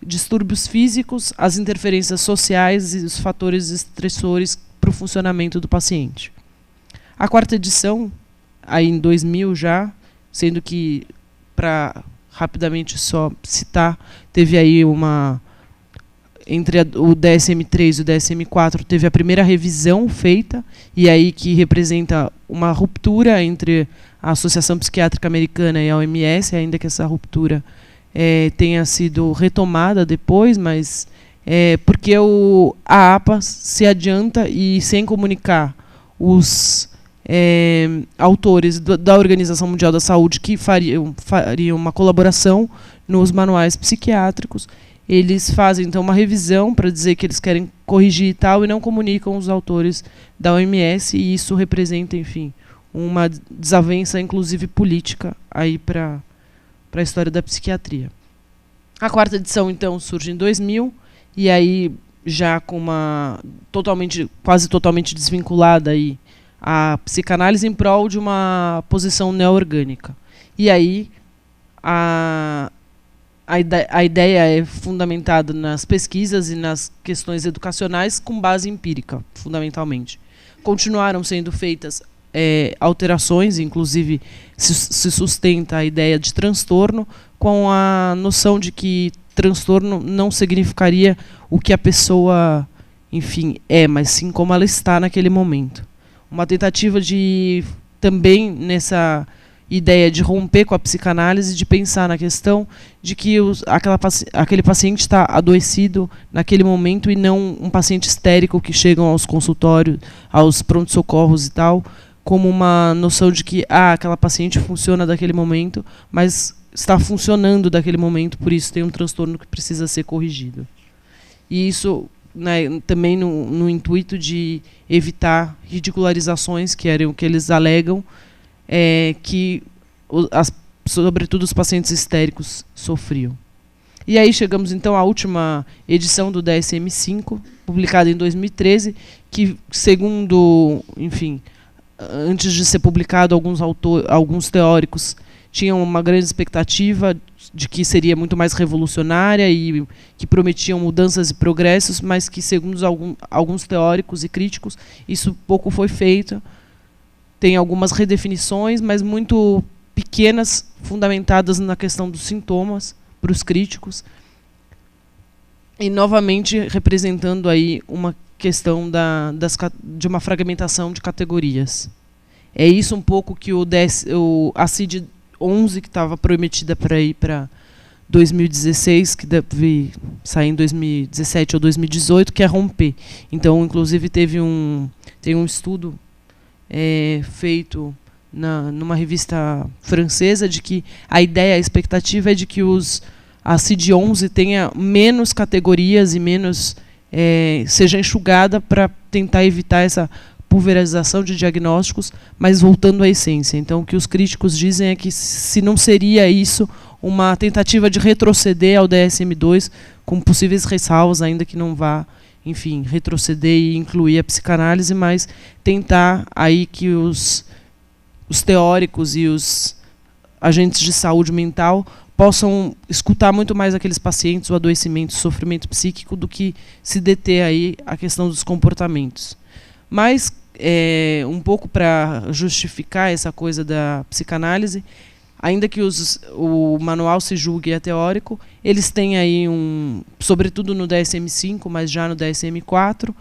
distúrbios físicos, as interferências sociais e os fatores estressores para o funcionamento do paciente. A 4ª edição, aí em 2000 já, sendo que, para rapidamente só citar, teve aí entre o DSM-3 e o DSM-4, teve a primeira revisão feita, e aí que representa uma ruptura entre a Associação Psiquiátrica Americana e a OMS, ainda que essa ruptura tenha sido retomada depois, mas porque a APA se adianta e, sem comunicar os autores da Organização Mundial da Saúde que fariam uma colaboração nos manuais psiquiátricos, eles fazem então uma revisão para dizer que eles querem corrigir e tal, e não comunicam os autores da OMS, e isso representa, enfim, uma desavença, inclusive política, aí para a história da psiquiatria. A 4ª edição, então, surge em 2000, e aí já com quase totalmente desvinculada aí a psicanálise em prol de uma posição neo-orgânica. E aí a ideia é fundamentada nas pesquisas e nas questões educacionais com base empírica, fundamentalmente. Continuaram sendo feitas alterações, inclusive se sustenta a ideia de transtorno, com a noção de que transtorno não significaria o que a pessoa, enfim, mas sim como ela está naquele momento. Uma tentativa de, também nessa ideia de romper com a psicanálise, de pensar na questão de que aquele paciente está adoecido naquele momento e não um paciente histérico que chega aos consultórios, aos pronto-socorros e tal, como uma noção de que aquela paciente funciona daquele momento, mas está funcionando daquele momento, por isso tem um transtorno que precisa ser corrigido. E isso, né, também no intuito de evitar ridicularizações, que eram o que eles alegam, que sobretudo os pacientes histéricos sofriam. E aí chegamos então à última edição do DSM-5, publicada em 2013, que, segundo, enfim, antes de ser publicado, alguns teóricos tinham uma grande expectativa de que seria muito mais revolucionária e que prometiam mudanças e progressos, mas que, segundo alguns teóricos e críticos, isso pouco foi feito. Tem algumas redefinições, mas muito pequenas, fundamentadas na questão dos sintomas para os críticos, e novamente representando aí uma questão de uma fragmentação de categorias. É isso um pouco que a CID-11, que estava prometida para ir para 2016, que deve sair em 2017 ou 2018, que é romper. Então, inclusive, tem um estudo feito numa revista francesa de que a expectativa é de que a CID-11 tenha menos categorias e menos seja enxugada para tentar evitar essa pulverização de diagnósticos, mas voltando à essência. Então, o que os críticos dizem é que se não seria isso uma tentativa de retroceder ao DSM-2, com possíveis ressalvas, ainda que não vá, enfim, retroceder e incluir a psicanálise, mas tentar aí que os teóricos e os agentes de saúde mental possam escutar muito mais aqueles pacientes, o adoecimento, o sofrimento psíquico, do que se deter aí a questão dos comportamentos. Mas, um pouco para justificar essa coisa da psicanálise, ainda que o manual se julgue teórico, eles têm aí sobretudo no DSM-5, mas já no DSM-4,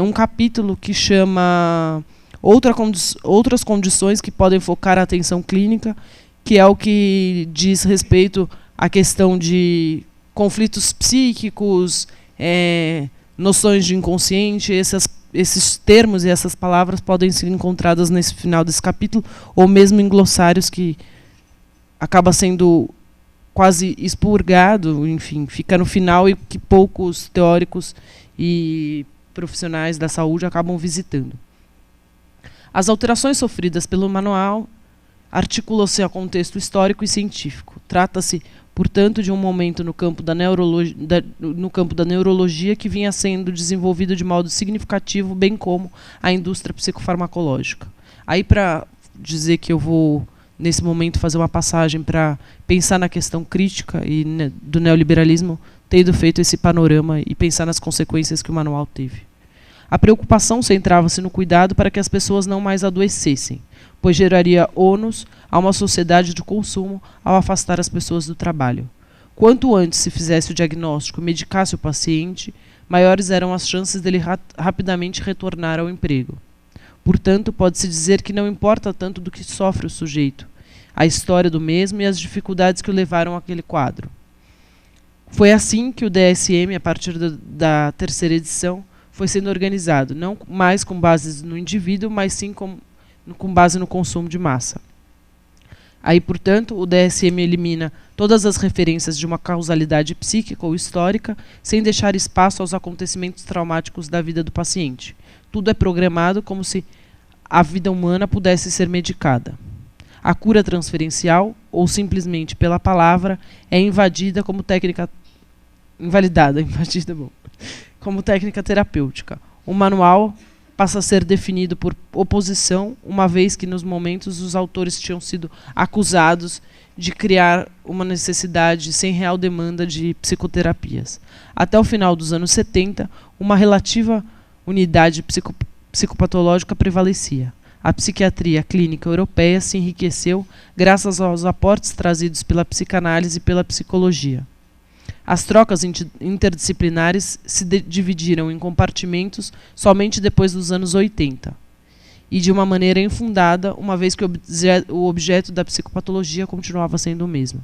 um capítulo que chama outras condições que podem focar a atenção clínica, que é o que diz respeito à questão de conflitos psíquicos, noções de inconsciente. Esses termos e essas palavras podem ser encontradas nesse final desse capítulo, ou mesmo em glossários, que acaba sendo quase expurgado, enfim, fica no final, e que poucos teóricos e profissionais da saúde acabam visitando. As alterações sofridas pelo manual articulam-se a contexto histórico e científico. Trata-se, portanto, de um momento no campo da neurologia que vinha sendo desenvolvido de modo significativo, bem como a indústria psicofarmacológica. Aí, para dizer que eu vou, nesse momento, fazer uma passagem para pensar na questão crítica e do neoliberalismo, tendo feito esse panorama e pensar nas consequências que o manual teve. A preocupação centrava-se no cuidado para que as pessoas não mais adoecessem, pois geraria ônus a uma sociedade de consumo ao afastar as pessoas do trabalho. Quanto antes se fizesse o diagnóstico e medicasse o paciente, maiores eram as chances dele rapidamente retornar ao emprego. Portanto, pode-se dizer que não importa tanto do que sofre o sujeito, a história do mesmo e as dificuldades que o levaram àquele quadro. Foi assim que o DSM, a partir da terceira edição, foi sendo organizado, não mais com base no indivíduo, mas sim com base no consumo de massa. Aí, portanto, o DSM elimina todas as referências de uma causalidade psíquica ou histórica, sem deixar espaço aos acontecimentos traumáticos da vida do paciente. Tudo é programado como se a vida humana pudesse ser medicada. A cura transferencial, ou simplesmente pela palavra, é invadida como técnica... invalidada, invadida, bom. Como técnica terapêutica. O manual passa a ser definido por oposição, uma vez que nos momentos os autores tinham sido acusados de criar uma necessidade sem real demanda de psicoterapias. Até o final dos anos 70, uma relativa unidade psicopatológica prevalecia. A psiquiatria clínica europeia se enriqueceu graças aos aportes trazidos pela psicanálise e pela psicologia. As trocas interdisciplinares se dividiram em compartimentos somente depois dos anos 80, e de uma maneira infundada, uma vez que o objeto da psicopatologia continuava sendo o mesmo.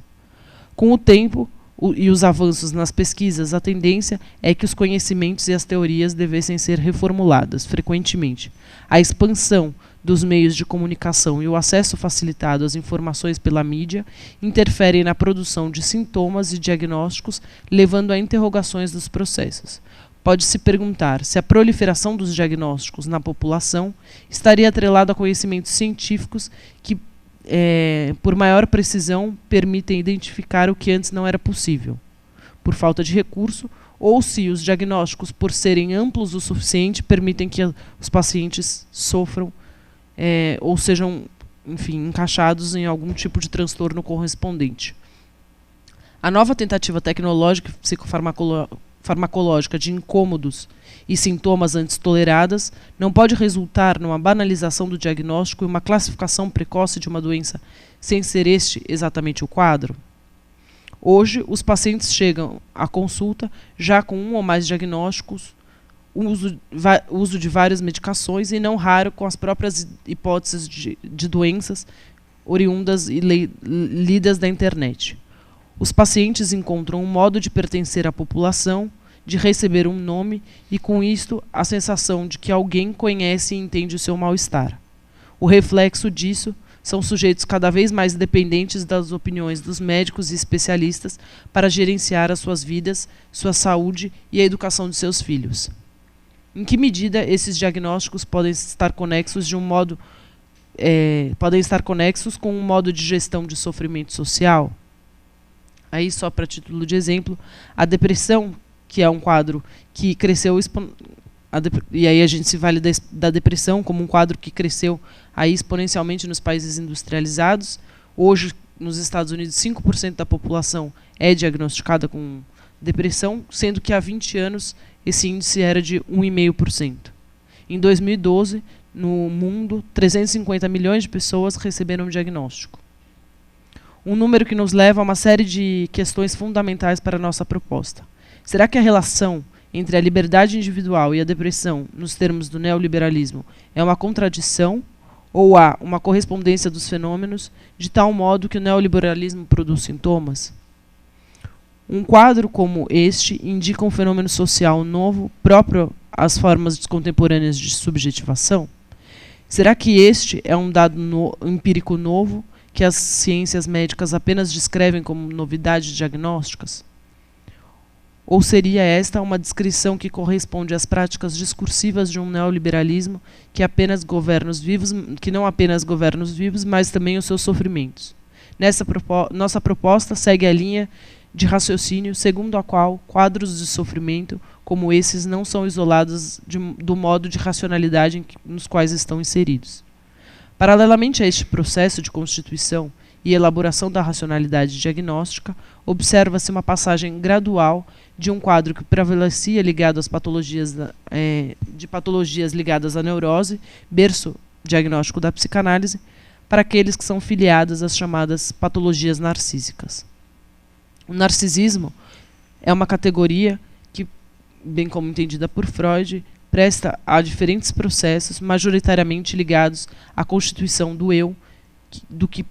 Com o tempo e os avanços nas pesquisas, a tendência é que os conhecimentos e as teorias devessem ser reformuladas frequentemente. A expansão dos meios de comunicação e o acesso facilitado às informações pela mídia interferem na produção de sintomas e diagnósticos, levando a interrogações dos processos. Pode-se perguntar se a proliferação dos diagnósticos na população estaria atrelada a conhecimentos científicos que, por maior precisão, permitem identificar o que antes não era possível, por falta de recurso, ou se os diagnósticos, por serem amplos o suficiente, permitem que os pacientes sofram ou sejam, enfim, encaixados em algum tipo de transtorno correspondente. A nova tentativa tecnológica e psicofarmacológica de incômodos e sintomas antes toleradas não pode resultar numa banalização do diagnóstico e uma classificação precoce de uma doença sem ser este exatamente o quadro? Hoje, os pacientes chegam à consulta já com um ou mais diagnósticos uso de várias medicações e, não raro, com as próprias hipóteses de doenças oriundas e lidas da internet. Os pacientes encontram um modo de pertencer à população, de receber um nome e, com isto, a sensação de que alguém conhece e entende o seu mal-estar. O reflexo disso são sujeitos cada vez mais dependentes das opiniões dos médicos e especialistas para gerenciar as suas vidas, sua saúde e a educação de seus filhos. Em que medida esses diagnósticos podem estar conexos com um modo de gestão de sofrimento social? Aí, só para título de exemplo, a depressão, que é um quadro que cresceu, e aí a gente se vale da depressão como um quadro que cresceu aí exponencialmente nos países industrializados. Hoje, nos Estados Unidos, 5% da população é diagnosticada com depressão, sendo que há 20 anos esse índice era de 1,5%. Em 2012, no mundo, 350 milhões de pessoas receberam um diagnóstico. Um número que nos leva a uma série de questões fundamentais para a nossa proposta. Será que a relação entre a liberdade individual e a depressão, nos termos do neoliberalismo, é uma contradição ou há uma correspondência dos fenômenos de tal modo que o neoliberalismo produz sintomas? Um quadro como este indica um fenômeno social novo, próprio às formas contemporâneas de subjetivação? Será que este é um dado empírico novo que as ciências médicas apenas descrevem como novidades diagnósticas? Ou seria esta uma descrição que corresponde às práticas discursivas de um neoliberalismo que não apenas governa os vivos, mas também os seus sofrimentos? Nossa proposta segue a linha de raciocínio segundo a qual quadros de sofrimento como esses não são isolados do modo de racionalidade nos quais estão inseridos. Paralelamente a este processo de constituição e elaboração da racionalidade diagnóstica, observa-se uma passagem gradual de um quadro que prevalecia ligado às patologias ligadas à neurose, berço diagnóstico da psicanálise, para aqueles que são filiados às chamadas patologias narcísicas. O narcisismo é uma categoria que, bem como entendida por Freud, presta a diferentes processos majoritariamente ligados à constituição do eu, do que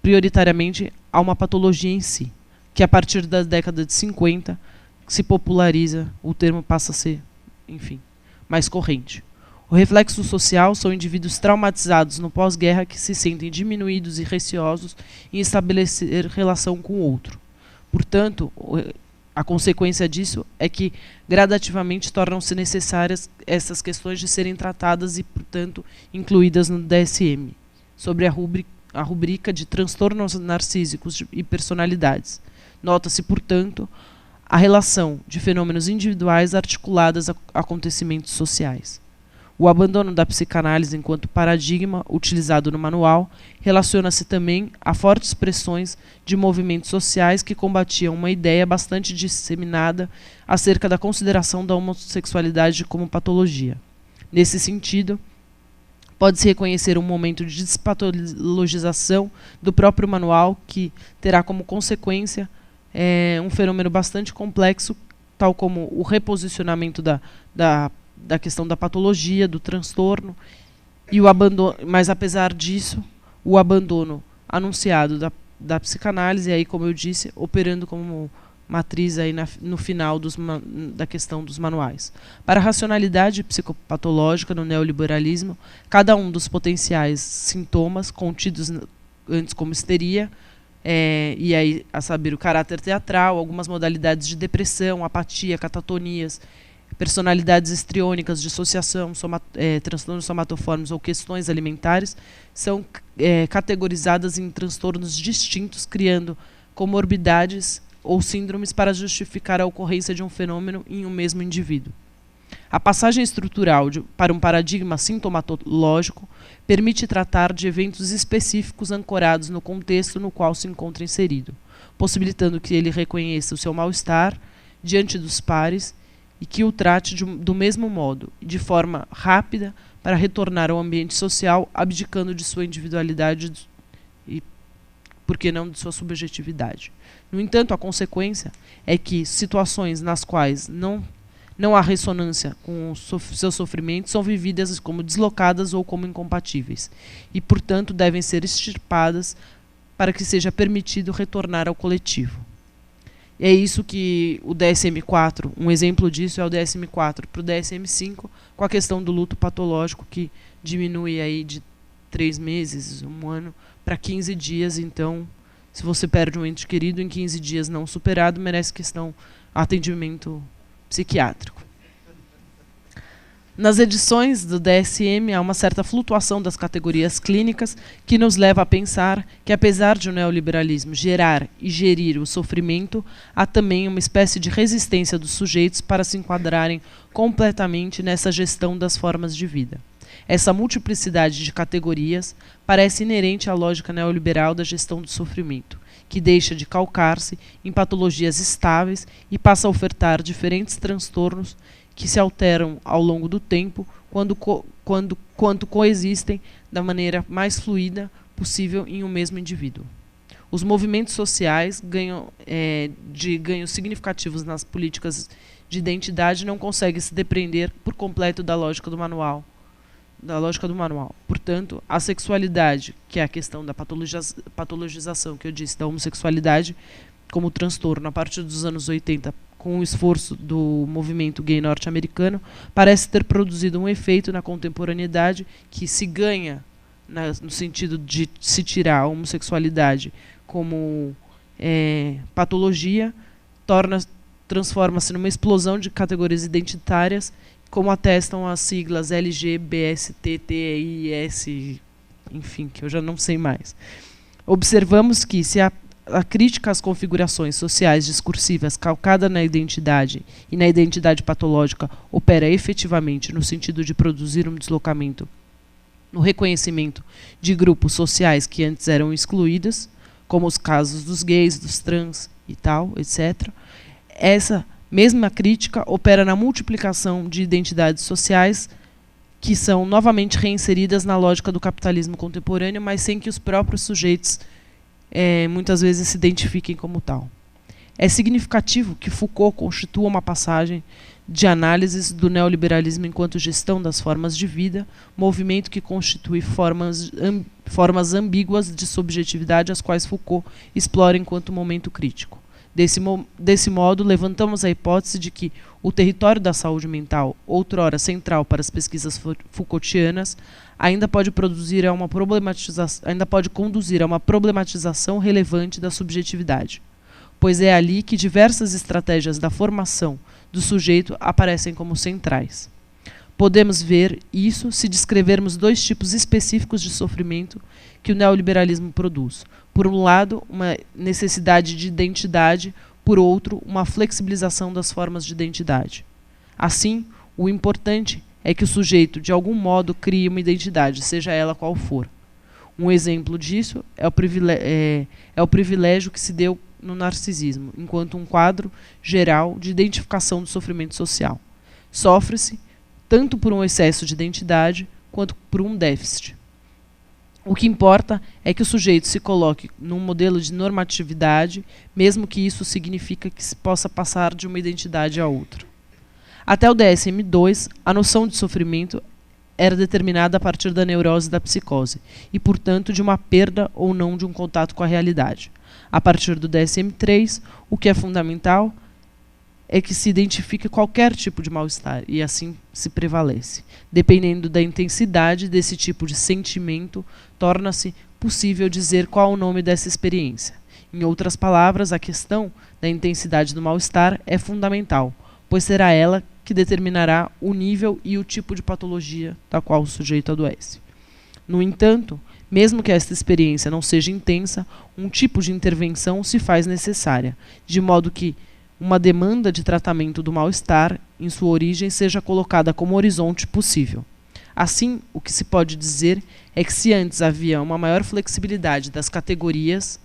prioritariamente a uma patologia em si, que a partir da década de 50 se populariza, o termo passa a ser, enfim, mais corrente. O reflexo social são indivíduos traumatizados no pós-guerra que se sentem diminuídos e receosos em estabelecer relação com o outro. Portanto, a consequência disso é que gradativamente tornam-se necessárias essas questões de serem tratadas e, portanto, incluídas no DSM, sobre a rubrica de transtornos narcísicos e personalidades. Nota-se, portanto, a relação de fenômenos individuais articuladas a acontecimentos sociais. O abandono da psicanálise enquanto paradigma utilizado no manual relaciona-se também a fortes pressões de movimentos sociais que combatiam uma ideia bastante disseminada acerca da consideração da homossexualidade como patologia. Nesse sentido, pode-se reconhecer um momento de despatologização do próprio manual que terá como consequência um fenômeno bastante complexo, tal como o reposicionamento da questão da patologia, do transtorno, e o abandono, mas apesar disso, o abandono anunciado da psicanálise, aí, como eu disse, operando como matriz aí no final da questão dos manuais. Para a racionalidade psicopatológica no neoliberalismo, cada um dos potenciais sintomas contidos antes como histeria, e aí, a saber, o caráter teatral, algumas modalidades de depressão, apatia, catatonias, personalidades histriônicas, dissociação, transtornos somatoformes ou questões alimentares, são categorizadas em transtornos distintos, criando comorbidades ou síndromes para justificar a ocorrência de um fenômeno em um mesmo indivíduo. A passagem estrutural para um paradigma sintomatológico permite tratar de eventos específicos ancorados no contexto no qual se encontra inserido, possibilitando que ele reconheça o seu mal-estar diante dos pares e que o trate do mesmo modo, de forma rápida, para retornar ao ambiente social, abdicando de sua individualidade e, por que não, de sua subjetividade. No entanto, a consequência é que situações nas quais não há ressonância com seus sofrimentos, são vividas como deslocadas ou como incompatíveis, e, portanto, devem ser extirpadas para que seja permitido retornar ao coletivo. E é isso que o DSM-4, um exemplo disso é o DSM-4 para o DSM-5, com a questão do luto patológico, que diminui aí de 3 meses, 1 ano, para 15 dias. Então, se você perde um ente querido em 15 dias não superado, merece atendimento psiquiátrico. Nas edições do DSM há uma certa flutuação das categorias clínicas que nos leva a pensar que, apesar de o neoliberalismo gerar e gerir o sofrimento, há também uma espécie de resistência dos sujeitos para se enquadrarem completamente nessa gestão das formas de vida. Essa multiplicidade de categorias parece inerente à lógica neoliberal da gestão do sofrimento, que deixa de calcar-se em patologias estáveis e passa a ofertar diferentes transtornos que se alteram ao longo do tempo quanto coexistem da maneira mais fluida possível em um mesmo indivíduo. Os movimentos sociais ganhos significativos nas políticas de identidade não conseguem se depreender por completo da lógica do manual. Portanto, a sexualidade, que é a questão da patologização que eu disse, da homossexualidade como transtorno a partir dos anos 80, com o esforço do movimento gay norte-americano, parece ter produzido um efeito na contemporaneidade que se ganha no sentido de se tirar a homossexualidade como patologia, transforma-se numa explosão de categorias identitárias, como atestam as siglas LGBTTIS, enfim, que eu já não sei mais. Observamos que, se a crítica às configurações sociais discursivas calcada na identidade e na identidade patológica opera efetivamente no sentido de produzir um deslocamento no reconhecimento de grupos sociais que antes eram excluídos, como os casos dos gays, dos trans e tal, etc. Essa mesma crítica opera na multiplicação de identidades sociais que são novamente reinseridas na lógica do capitalismo contemporâneo, mas sem que os próprios sujeitos muitas vezes se identifiquem como tal. É significativo que Foucault constitua uma passagem de análises do neoliberalismo enquanto gestão das formas de vida, movimento que constitui formas ambíguas de subjetividade, as quais Foucault explora enquanto momento crítico. Desse modo, levantamos a hipótese de que o território da saúde mental, outrora central para as pesquisas Foucaultianas, ainda pode conduzir a uma problematização relevante da subjetividade, pois é ali que diversas estratégias da formação do sujeito aparecem como centrais. Podemos ver isso se descrevermos 2 tipos específicos de sofrimento que o neoliberalismo produz. Por um lado, uma necessidade de identidade, por outro, uma flexibilização das formas de identidade. Assim, o importante é que o sujeito, de algum modo, crie uma identidade, seja ela qual for. Um exemplo disso é o privilégio que se deu no narcisismo, enquanto um quadro geral de identificação do sofrimento social. Sofre-se tanto por um excesso de identidade quanto por um déficit. O que importa é que o sujeito se coloque num modelo de normatividade, mesmo que isso signifique que se possa passar de uma identidade a outra. Até o DSM-2, a noção de sofrimento era determinada a partir da neurose da psicose e, portanto, de uma perda ou não de um contato com a realidade. A partir do DSM-3, o que é fundamental é que se identifique qualquer tipo de mal-estar e assim se prevalece. Dependendo da intensidade desse tipo de sentimento, torna-se possível dizer qual o nome dessa experiência. Em outras palavras, a questão da intensidade do mal-estar é fundamental, pois será ela que determinará o nível e o tipo de patologia da qual o sujeito adoece. No entanto, mesmo que esta experiência não seja intensa, um tipo de intervenção se faz necessária, de modo que uma demanda de tratamento do mal-estar, em sua origem, seja colocada como horizonte possível. Assim, o que se pode dizer é que se antes havia uma maior flexibilidade das categorias,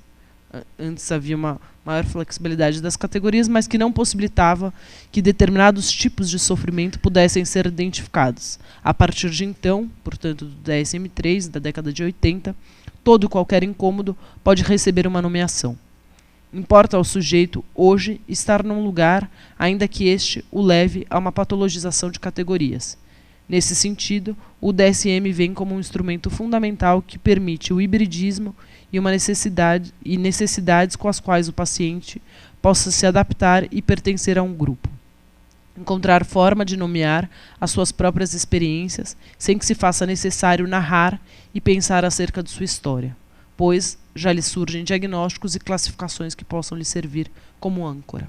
mas que não possibilitava que determinados tipos de sofrimento pudessem ser identificados. A partir de então, portanto, do DSM-3, da década de 80, todo e qualquer incômodo pode receber uma nomeação. Importa ao sujeito, hoje, estar num lugar, ainda que este o leve a uma patologização de categorias. Nesse sentido, o DSM vem como um instrumento fundamental que permite o hibridismo e necessidades com as quais o paciente possa se adaptar e pertencer a um grupo. Encontrar forma de nomear as suas próprias experiências, sem que se faça necessário narrar e pensar acerca de sua história, pois já lhe surgem diagnósticos e classificações que possam lhe servir como âncora.